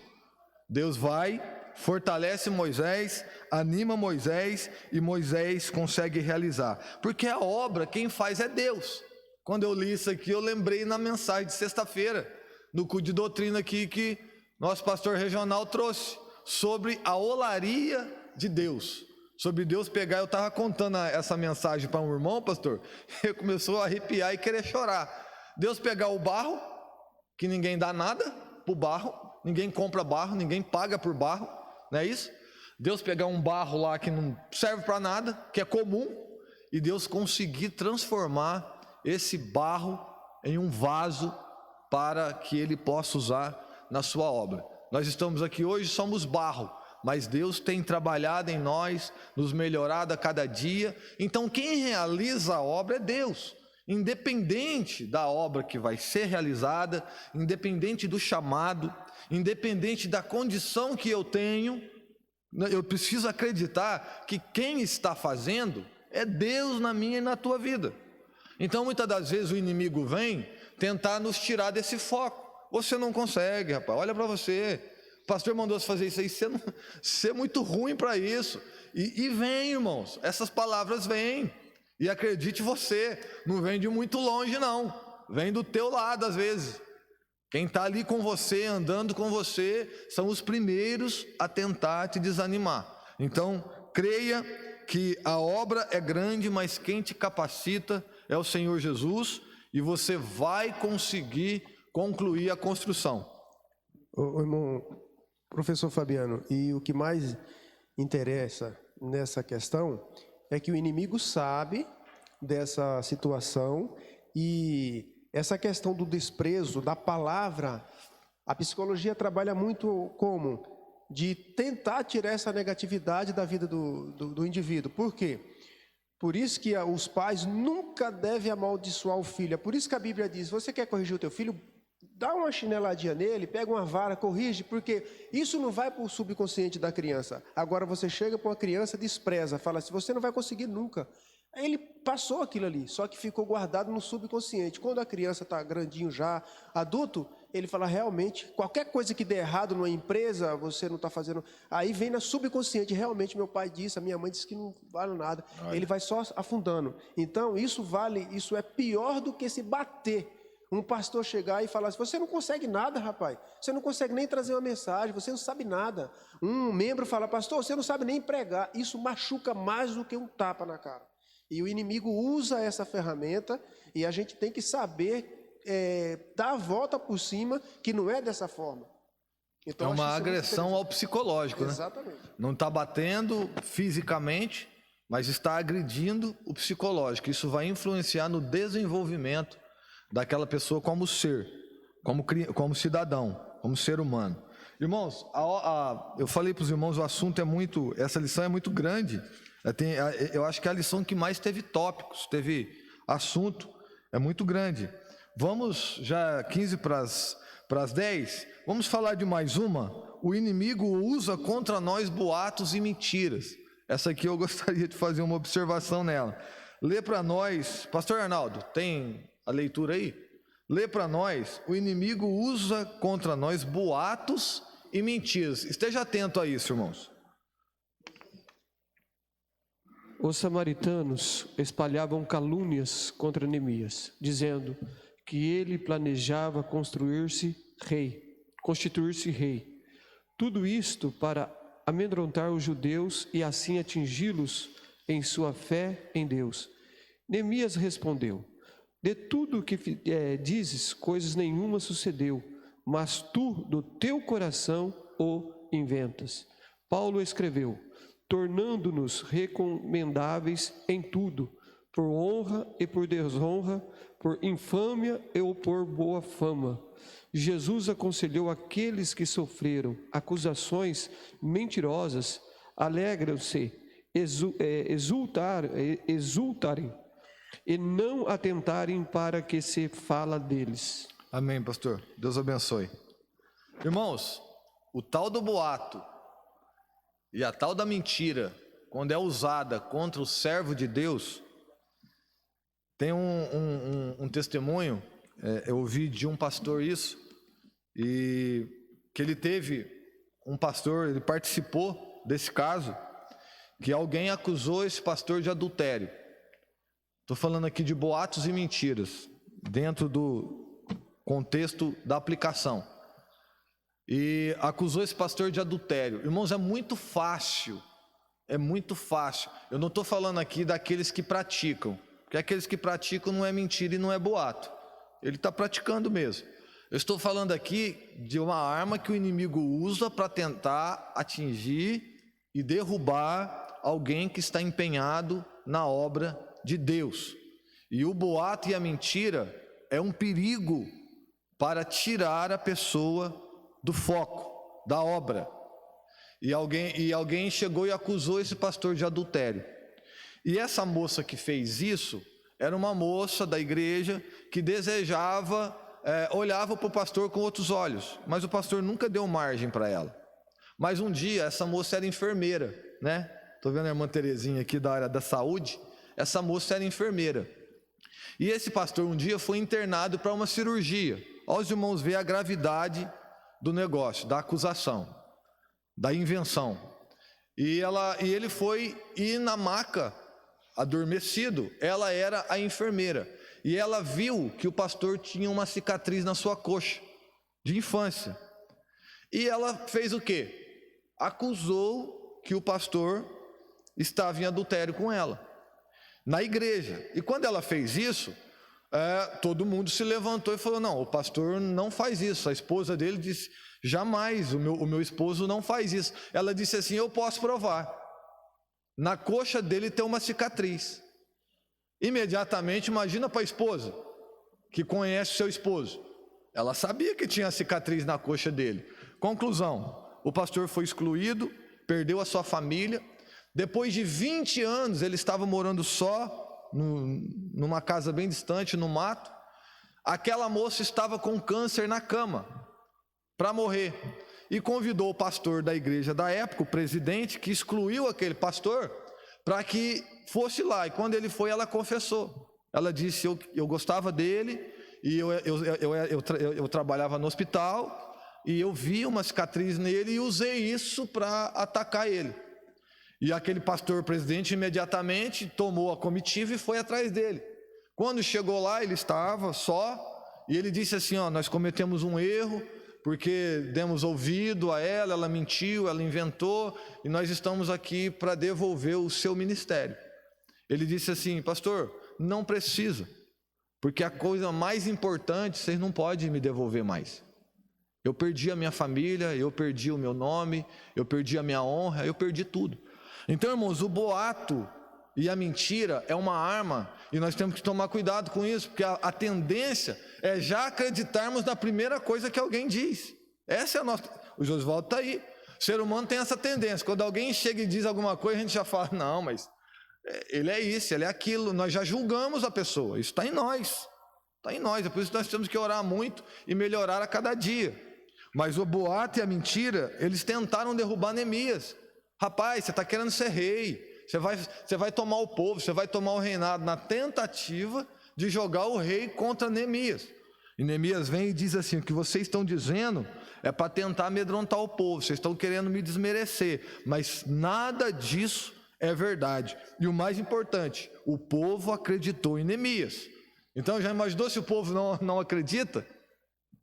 Deus vai, fortalece Moisés, anima Moisés e Moisés consegue realizar. Porque a obra, quem faz é Deus. Quando eu li isso aqui, eu lembrei na mensagem de sexta-feira, no culto de doutrina aqui que nosso pastor regional trouxe, sobre a olaria de Deus. Sobre Deus pegar, eu estava contando essa mensagem para um irmão, pastor, ele começou a arrepiar e querer chorar. Deus pegar o barro, que ninguém dá nada para o barro, ninguém compra barro, ninguém paga por barro, não é isso? Deus pegar um barro lá que não serve para nada, que é comum, e Deus conseguir transformar esse barro em um vaso para que ele possa usar na sua obra. Nós estamos aqui hoje, somos barro, mas Deus tem trabalhado em nós, nos melhorado a cada dia. Então quem realiza a obra é Deus. independente da obra que vai ser realizada, independente do chamado, independente da condição que eu tenho, eu preciso acreditar que quem está fazendo é Deus na minha e na tua vida. Então, muitas das vezes o inimigo vem tentar nos tirar desse foco. Você não consegue, rapaz, olha para você, o pastor mandou você fazer isso aí, você é muito ruim para isso. E vem, irmãos, essas palavras vêm. E acredite você, não vem de muito longe não, vem do teu lado às vezes. Quem está ali com você, andando com você, são os primeiros a tentar te desanimar. Então, creia que a obra é grande, mas quem te capacita é o Senhor Jesus, e você vai conseguir concluir a construção. Ô, irmão, professor Fabiano, e o que mais interessa nessa questão é que o inimigo sabe dessa situação, e essa questão do desprezo, da palavra, a psicologia trabalha muito como? De tentar tirar essa negatividade da vida do indivíduo. Por quê? Por isso que os pais nunca devem amaldiçoar o filho. É por isso que a Bíblia diz, você quer corrigir o teu filho? Dá uma chineladinha nele, pega uma vara, corrige, porque isso não vai para o subconsciente da criança. Agora você chega para uma criança, despreza, fala assim, você não vai conseguir nunca. Aí ele passou aquilo ali, só que ficou guardado no subconsciente. Quando a criança está grandinho já, adulto, ele fala, realmente, qualquer coisa que der errado numa empresa, você não está fazendo... Aí vem na subconsciente, realmente meu pai disse, a minha mãe disse que não vale nada. Olha. Ele vai só afundando. Então, isso é pior do que se bater. Um pastor chegar e falar assim, você não consegue nada, rapaz. Você não consegue nem trazer uma mensagem, você não sabe nada. Um membro fala, pastor, você não sabe nem pregar. Isso machuca mais do que um tapa na cara. E o inimigo usa essa ferramenta e a gente tem que saber dar a volta por cima, que não é dessa forma. Então, é uma agressão ao psicológico, né? Exatamente. Não está batendo fisicamente, mas está agredindo o psicológico. Isso vai influenciar no desenvolvimento daquela pessoa como ser, como cidadão, como ser humano. Irmãos, eu falei para os irmãos, o assunto essa lição é muito grande. Eu acho que é a lição que mais teve tópicos, teve assunto, é muito grande. Vamos, já 15 para as 10, vamos falar de mais uma. O inimigo usa contra nós boatos e mentiras. Essa aqui eu gostaria de fazer uma observação nela. Lê para nós, pastor Arnaldo, tem a leitura aí? Lê para nós, o inimigo usa contra nós boatos e mentiras. Esteja atento a isso, irmãos. Os samaritanos espalhavam calúnias contra Neemias, dizendo que ele planejava constituir-se rei. Tudo isto para amedrontar os judeus e assim atingi-los em sua fé em Deus. Neemias respondeu, de tudo o que dizes, coisas nenhuma sucedeu, mas tu do teu coração o inventas. Paulo escreveu, tornando-nos recomendáveis em tudo, por honra e por desonra, por infâmia ou por boa fama. Jesus aconselhou aqueles que sofreram acusações mentirosas, alegram-se, exultarem e não atentarem para que se fala deles. Amém, pastor. Deus abençoe. Irmãos, o tal do boato e a tal da mentira, quando é usada contra o servo de Deus, tem um testemunho, eu ouvi de um pastor isso, e que ele teve um pastor, ele participou desse caso, que alguém acusou esse pastor de adultério. Estou falando aqui de boatos e mentiras, dentro do contexto da aplicação. E acusou esse pastor de adultério. Irmãos, é muito fácil. Eu não estou falando aqui daqueles que praticam, porque aqueles que praticam não é mentira e não é boato. Ele está praticando mesmo. Eu estou falando aqui de uma arma que o inimigo usa para tentar atingir e derrubar alguém que está empenhado na obra de Deus. E o boato e a mentira é um perigo para tirar a pessoa do foco, da obra. E alguém chegou e acusou esse pastor de adultério. E essa moça que fez isso, Era uma moça da igreja que desejava, olhava para o pastor com outros olhos, mas o pastor nunca deu margem para ela. Mas um dia, essa moça era enfermeira, né? Estou vendo a irmã Terezinha aqui da área da saúde. Essa moça era enfermeira. E esse pastor um dia foi internado para uma cirurgia. Olha os irmãos ver a gravidade do negócio, da acusação, da invenção. E ele foi ir na maca, adormecido. Ela era a enfermeira. E ela viu que o pastor tinha uma cicatriz na sua coxa, de infância. E ela fez o quê? Acusou que o pastor estava em adultério com ela, na igreja. E quando ela fez isso, todo mundo se levantou e falou: não, o pastor não faz isso. A esposa dele disse: jamais, o meu esposo não faz isso. Ela disse assim: eu posso provar. Na coxa dele tem uma cicatriz. Imediatamente, imagina para a esposa, que conhece o seu esposo. Ela sabia que tinha cicatriz na coxa dele. Conclusão: o pastor foi excluído, perdeu a sua família. Depois de 20 anos, ele estava morando só, numa casa bem distante, no mato. Aquela moça estava com câncer na cama, para morrer. E convidou o pastor da igreja da época, o presidente, que excluiu aquele pastor, para que fosse lá. E quando ele foi, ela confessou. Ela disse: eu gostava dele, e eu trabalhava no hospital, e eu vi uma cicatriz nele e usei isso para atacar ele. E aquele pastor presidente imediatamente tomou a comitiva e foi atrás dele. Quando chegou lá, ele estava só, e ele disse assim: nós cometemos um erro, porque demos ouvido a ela, ela mentiu, ela inventou, e nós estamos aqui para devolver o seu ministério. Ele disse assim: pastor, não precisa, porque a coisa mais importante, vocês não podem me devolver mais. Eu perdi a minha família, eu perdi o meu nome, eu perdi a minha honra, eu perdi tudo. Então, irmãos, o boato e a mentira é uma arma, e nós temos que tomar cuidado com isso, porque a tendência é já acreditarmos na primeira coisa que alguém diz. Essa é a nossa... O Josivaldo está aí. O ser humano tem essa tendência. Quando alguém chega e diz alguma coisa, a gente já fala: não, mas ele é isso, ele é aquilo. Nós já julgamos a pessoa. Isso está em nós. Está em nós. É por isso que nós temos que orar muito e melhorar a cada dia. Mas o boato e a mentira, eles tentaram derrubar Neemias. Rapaz, você está querendo ser rei, você vai tomar o povo, você vai tomar o reinado, na tentativa de jogar o rei contra Neemias. E Neemias vem e diz assim: o que vocês estão dizendo é para tentar amedrontar o povo, vocês estão querendo me desmerecer, mas nada disso é verdade. E o mais importante, o povo acreditou em Neemias. Então já imaginou se o povo não acredita?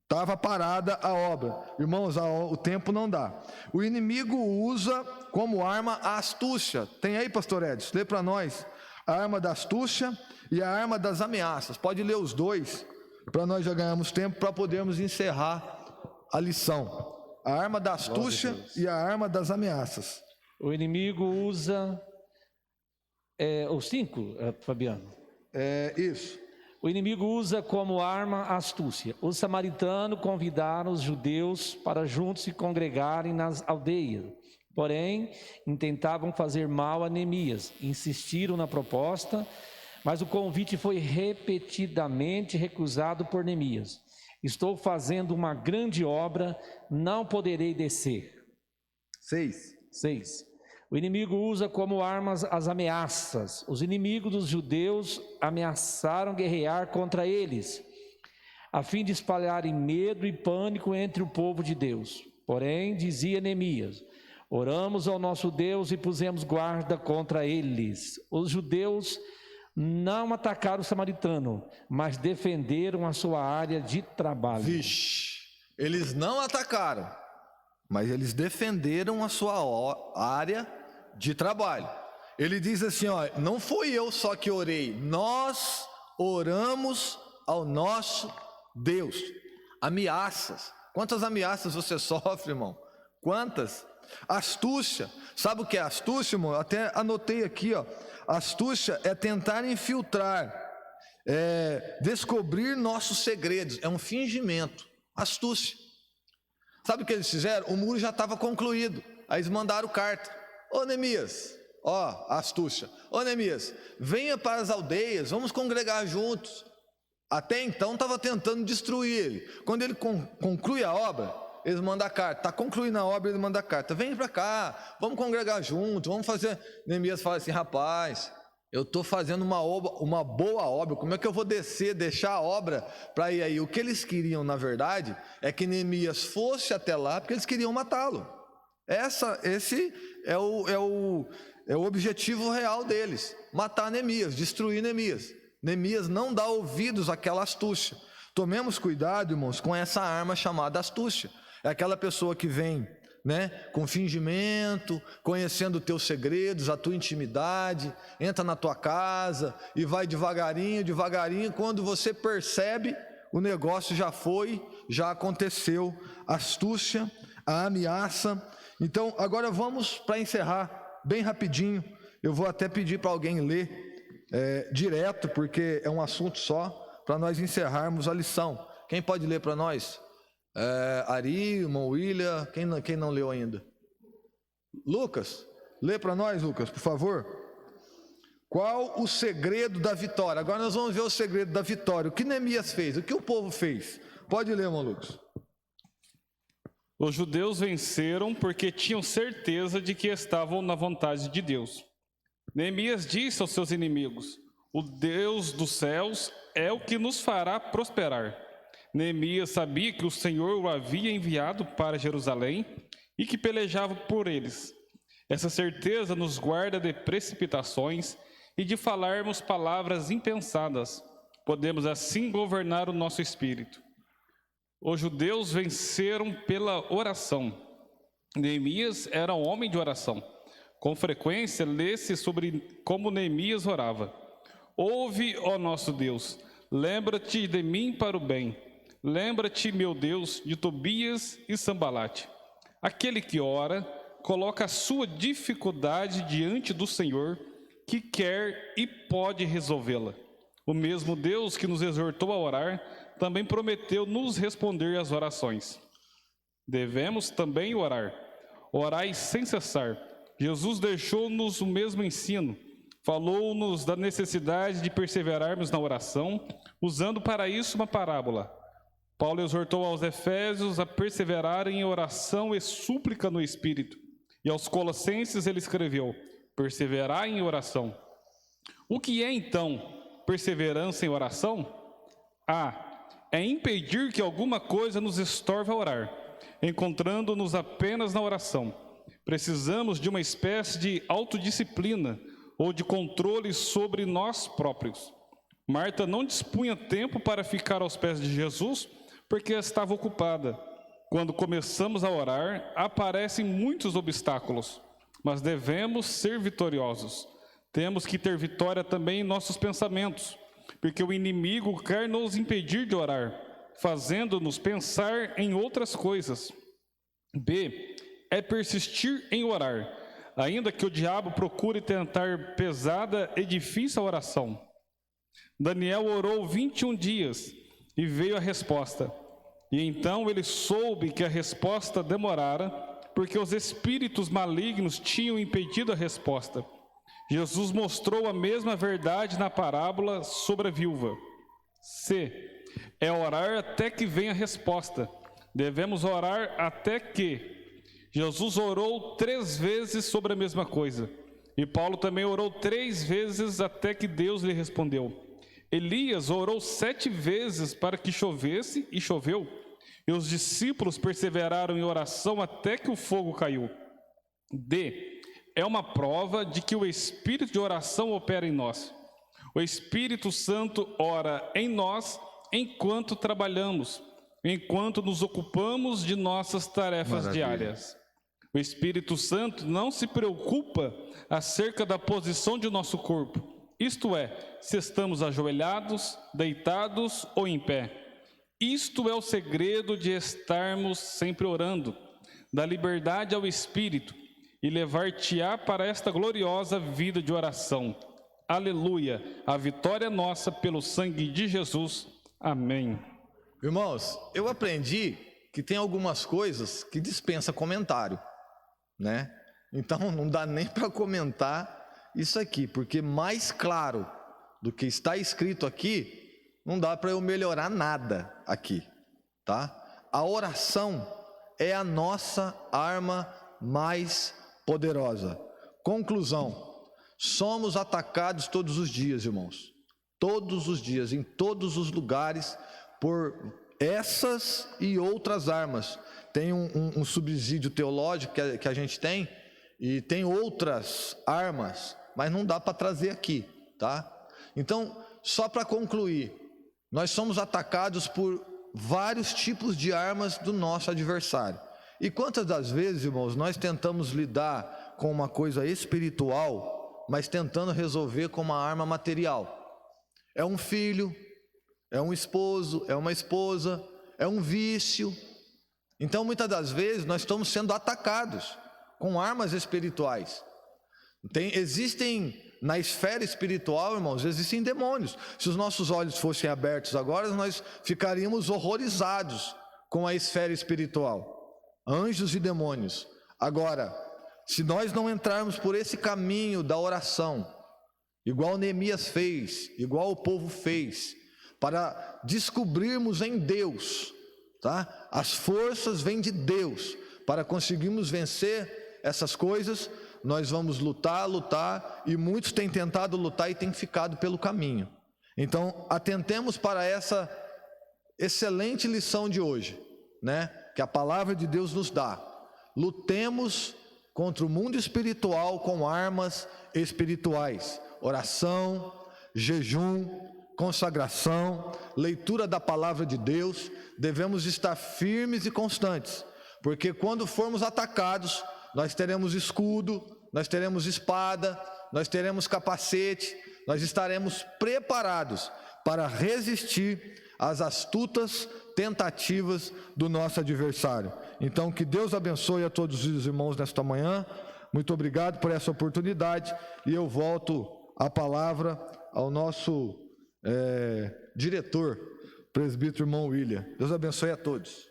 Estava parada a obra. Irmãos, o tempo não dá. O inimigo usa como arma a astúcia. Tem aí, pastor Edson? Lê para nós. A arma da astúcia e a arma das ameaças. Pode ler os dois, para nós já ganharmos tempo para podermos encerrar a lição. A arma da astúcia e a arma das ameaças. O inimigo usa... os 5, Fabiano? Isso. O inimigo usa como arma a astúcia. Os samaritanos convidaram os judeus para juntos se congregarem nas aldeias. Porém, intentavam fazer mal a Neemias. Insistiram na proposta, mas o convite foi repetidamente recusado por Neemias. Estou fazendo uma grande obra, não poderei descer. 6. O inimigo usa como armas as ameaças. Os inimigos dos judeus ameaçaram guerrear contra eles, a fim de espalharem medo e pânico entre o povo de Deus. Porém, dizia Neemias: oramos ao nosso Deus e pusemos guarda contra eles. Os judeus não atacaram o samaritano, mas defenderam a sua área de trabalho. Vixe, eles não atacaram, mas eles defenderam a sua área de trabalho. Ele diz assim: não fui eu só que orei, nós oramos ao nosso Deus. Ameaças. Quantas ameaças você sofre, irmão? Quantas? Astúcia. Sabe o que é astúcia, irmão? Até anotei aqui, astúcia é tentar infiltrar, descobrir nossos segredos. É um fingimento. Astúcia. Sabe o que eles fizeram? O muro já estava concluído. Aí eles mandaram carta: ô Neemias, Ó, astúcia. Ô Neemias, venha para as aldeias, vamos congregar juntos. Até então estava tentando destruir ele. Quando ele conclui a obra, eles mandam a carta. Está concluindo a obra, ele manda a carta. Vem para cá, vamos congregar juntos, vamos fazer. Neemias fala assim, rapaz, eu estou fazendo uma boa obra, como é que eu vou deixar a obra para ir aí? O que eles queriam, na verdade, é que Neemias fosse até lá, porque eles queriam matá-lo. Esse é o objetivo real deles, matar Neemias, destruir Neemias. Neemias não dá ouvidos àquela astúcia. Tomemos cuidado, irmãos, com essa arma chamada astúcia. É aquela pessoa que vem, né, com fingimento, conhecendo os teus segredos, a tua intimidade, entra na tua casa e vai devagarinho, quando você percebe, o negócio já aconteceu. A astúcia, a ameaça. Então, agora vamos para encerrar bem rapidinho. Eu vou até pedir para alguém ler direto, porque é um assunto só, para nós encerrarmos a lição. Quem pode ler para nós? Ari, irmão William, quem não leu ainda? Lucas, lê para nós, Lucas, por favor. Qual o segredo da vitória? Agora nós vamos ver o segredo da vitória. O que Neemias fez? O que o povo fez? Pode ler, irmão Lucas. Os judeus venceram porque tinham certeza de que estavam na vontade de Deus. Neemias disse aos seus inimigos: o Deus dos céus é o que nos fará prosperar. Neemias sabia que o Senhor o havia enviado para Jerusalém e que pelejava por eles. Essa certeza nos guarda de precipitações e de falarmos palavras impensadas. Podemos assim governar o nosso espírito. Os judeus venceram pela oração. Neemias era um homem de oração. Com frequência, lê-se sobre como Neemias orava. Ouve, ó nosso Deus, lembra-te de mim para o bem. Lembra-te, meu Deus, de Tobias e Sambalate. Aquele que ora, coloca a sua dificuldade diante do Senhor, que quer e pode resolvê-la. O mesmo Deus que nos exortou a orar, também prometeu nos responder às orações. Devemos também orar. Orai sem cessar. Jesus deixou-nos o mesmo ensino. Falou-nos da necessidade de perseverarmos na oração, usando para isso uma parábola. Paulo exortou aos Efésios a perseverarem em oração e súplica no Espírito. E aos Colossenses ele escreveu: perseverai em oração. O que é então perseverança em oração? É impedir que alguma coisa nos estorve a orar, encontrando-nos apenas na oração. Precisamos de uma espécie de autodisciplina ou de controle sobre nós próprios. Marta não dispunha tempo para ficar aos pés de Jesus porque estava ocupada. Quando começamos a orar, aparecem muitos obstáculos, mas devemos ser vitoriosos. Temos que ter vitória também em nossos pensamentos, porque o inimigo quer nos impedir de orar, fazendo-nos pensar em outras coisas. É persistir em orar, ainda que o diabo procure tentar pesada e difícil a oração. Daniel orou 21 dias e veio a resposta. E então ele soube que a resposta demorara, porque os espíritos malignos tinham impedido a resposta. Jesus mostrou a mesma verdade na parábola sobre a viúva. É orar até que venha a resposta. Devemos orar até que. Jesus orou 3 vezes sobre a mesma coisa. E Paulo também orou 3 vezes até que Deus lhe respondeu. Elias orou 7 vezes para que chovesse e choveu. E os discípulos perseveraram em oração até que o fogo caiu. É uma prova de que o espírito de oração opera em nós. O Espírito Santo ora em nós enquanto trabalhamos, enquanto nos ocupamos de nossas tarefas diárias. O Espírito Santo não se preocupa acerca da posição de nosso corpo, isto é, se estamos ajoelhados, deitados ou em pé. Isto é o segredo de estarmos sempre orando, da liberdade ao Espírito, e levar-te-á para esta gloriosa vida de oração. Aleluia! A vitória é nossa pelo sangue de Jesus. Amém. Irmãos, eu aprendi que tem algumas coisas que dispensa comentário, né? Então não dá nem para comentar isso aqui, porque mais claro do que está escrito aqui, não dá para eu melhorar nada aqui, tá? A oração é a nossa arma mais poderosa. Conclusão: somos atacados todos os dias, irmãos. Todos os dias, em todos os lugares, por essas e outras armas. Tem um subsídio teológico que a gente tem, e tem outras armas, mas não dá para trazer aqui, tá? Então, só para concluir, nós somos atacados por vários tipos de armas do nosso adversário. E quantas das vezes, irmãos, nós tentamos lidar com uma coisa espiritual, mas tentando resolver com uma arma material? É um filho, é um esposo, é uma esposa, é um vício. Então, muitas das vezes, nós estamos sendo atacados com armas espirituais. Existem, na esfera espiritual, irmãos, existem demônios. Se os nossos olhos fossem abertos agora, nós ficaríamos horrorizados com a esfera espiritual. Anjos e demônios. Agora, se nós não entrarmos por esse caminho da oração, igual Neemias fez, igual o povo fez, para descobrirmos em Deus, tá? As forças vêm de Deus, para conseguirmos vencer essas coisas, nós vamos lutar, e muitos têm tentado lutar e têm ficado pelo caminho. Então, atentemos para essa excelente lição de hoje, né? Que a palavra de Deus nos dá. Lutemos contra o mundo espiritual com armas espirituais: oração, jejum, consagração, leitura da palavra de Deus. Devemos estar firmes e constantes, porque quando formos atacados, nós teremos escudo, nós teremos espada, nós teremos capacete, nós estaremos preparados para resistir às astutas tentativas do nosso adversário. Então, que Deus abençoe a todos os irmãos nesta manhã. Muito obrigado por essa oportunidade, e eu volto a palavra ao nosso diretor, presbítero irmão William. Deus abençoe a todos.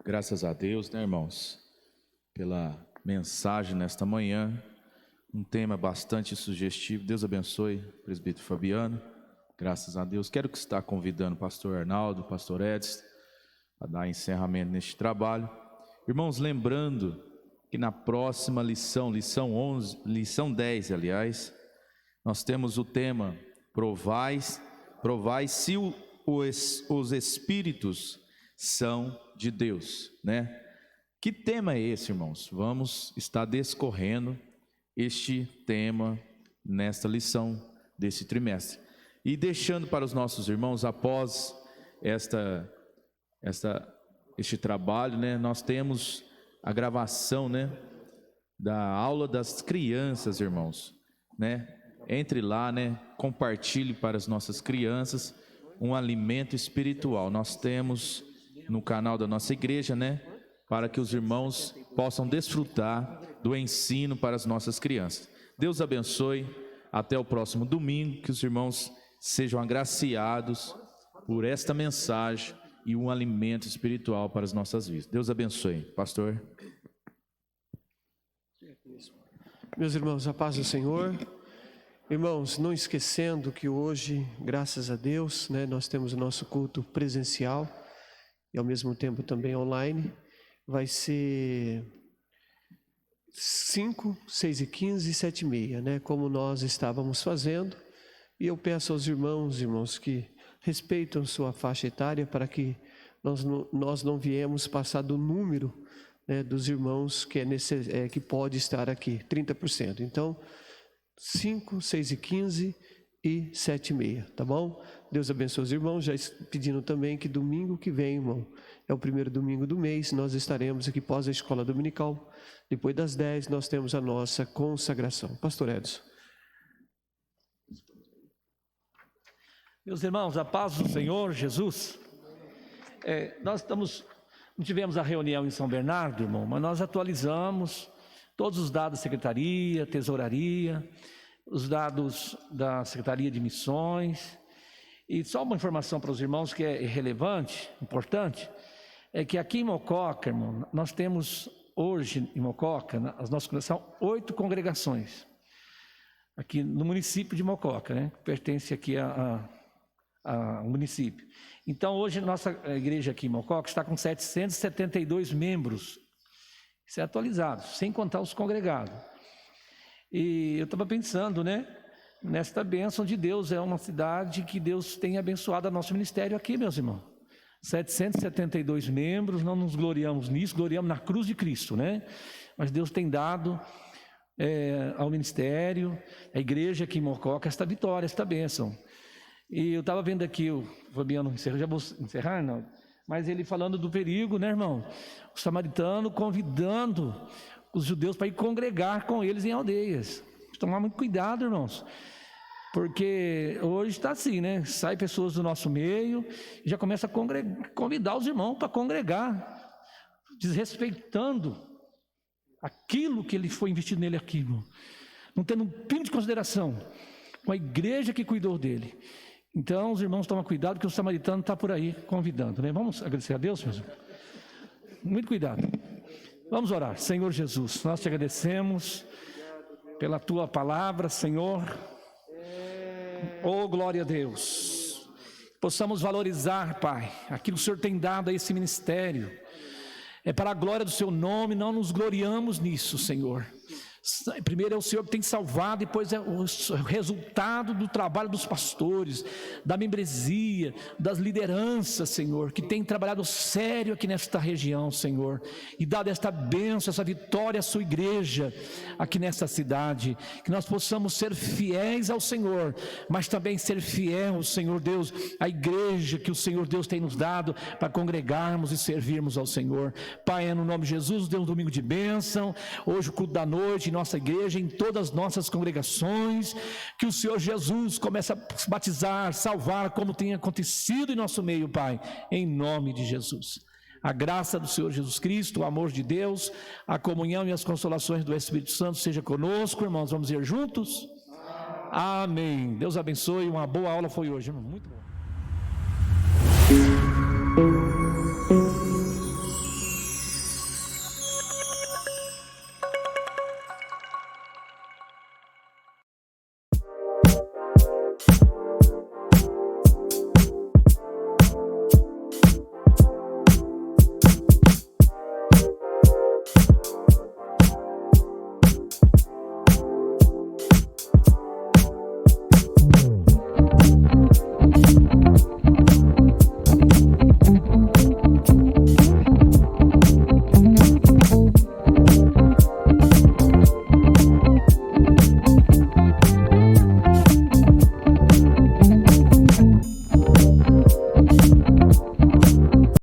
Graças a Deus, né, irmãos, pela mensagem nesta manhã, um tema bastante sugestivo. Deus abençoe, presbítero Fabiano, graças a Deus. Quero que está convidando o pastor Arnaldo, o pastor Edson, a dar encerramento neste trabalho. Irmãos, lembrando que na próxima lição 10, aliás, nós temos o tema provai se os espíritos são de Deus, né? Que tema é esse, irmãos? Vamos estar discorrendo este tema nesta lição desse trimestre. E deixando para os nossos irmãos, após este trabalho, né, nós temos a gravação, né, da aula das crianças, irmãos, né? Entre lá, né, compartilhe para as nossas crianças um alimento espiritual. Nós temos no canal da nossa igreja, né, para que os irmãos possam desfrutar do ensino para as nossas crianças. Deus abençoe, até o próximo domingo, que os irmãos sejam agraciados por esta mensagem e um alimento espiritual para as nossas vidas. Deus abençoe. Pastor. Meus irmãos, a paz do Senhor. Irmãos, não esquecendo que hoje, graças a Deus, né, nós temos o nosso culto presencial e ao mesmo tempo também online. Vai ser 5, 6 e 15 e 7 e meia, né, como nós estávamos fazendo. E eu peço aos irmãos que respeitam sua faixa etária, para que nós não viemos passar do número, né, dos irmãos que pode estar aqui, 30%. Então, 5, 6 e 15 e 7 e meia, tá bom? Deus abençoe os irmãos, já pedindo também que domingo que vem, irmão, é o primeiro domingo do mês, nós estaremos aqui pós a escola dominical. Depois das 10, nós temos a nossa consagração. Pastor Edson. Meus irmãos, a paz do Senhor Jesus. Nós não tivemos a reunião em São Bernardo, irmão, mas nós atualizamos todos os dados da Secretaria, Tesouraria, os dados da Secretaria de Missões, E só uma informação para os irmãos que é relevante, importante, é que aqui em Mococa, irmão, nós temos hoje em Mococa, as nossas congregações, são 8 congregações, aqui no município de Mococa, né, que pertence aqui ao município. Então, hoje, nossa igreja aqui em Mococa está com 772 membros, isso é atualizado, sem contar os congregados. E eu estava pensando, né, nesta bênção de Deus, é uma cidade que Deus tem abençoado o nosso ministério aqui, meus irmãos. 772 membros, não nos gloriamos nisso, gloriamos na cruz de Cristo, né? Mas Deus tem dado ao ministério, à igreja aqui em Mococa, esta vitória, esta bênção. E eu estava vendo aqui, o Fabiano encerrou, já vou encerrar, não? Mas ele falando do perigo, né, irmão? O samaritano convidando os judeus para ir congregar com eles em aldeias. Tomar muito cuidado, irmãos, porque hoje está assim, né? Sai pessoas do nosso meio e já começa a convidar os irmãos para congregar, desrespeitando aquilo que ele foi investido nele aqui, irmão. Não tendo um pingo de consideração com a igreja que cuidou dele. Então, os irmãos tomam cuidado, porque o samaritano está por aí convidando, né? Vamos agradecer a Deus, meus irmãos? Muito cuidado. Vamos orar. Senhor Jesus, nós te agradecemos pela tua palavra, Senhor. Oh, glória a Deus. Possamos valorizar, Pai, aquilo que o Senhor tem dado a esse ministério. É para a glória do seu nome, não nos gloriamos nisso, Senhor. Primeiro é o Senhor que tem salvado, depois é o resultado do trabalho dos pastores, da membresia, das lideranças, Senhor, que tem trabalhado sério aqui nesta região, Senhor, e dado esta bênção, essa vitória à sua igreja aqui nesta cidade, que nós possamos ser fiéis ao Senhor, mas também ser fiel, Senhor Deus, à igreja que o Senhor Deus tem nos dado para congregarmos e servirmos ao Senhor. Pai, é no nome de Jesus, dê um domingo de bênção, hoje o culto da noite, nossa igreja, em todas as nossas congregações, que o Senhor Jesus comece a batizar, salvar, como tem acontecido em nosso meio, Pai, em nome de Jesus. A graça do Senhor Jesus Cristo, o amor de Deus, a comunhão e as consolações do Espírito Santo seja conosco, irmãos, vamos ir juntos? Amém. Deus abençoe, uma boa aula foi hoje, muito bom.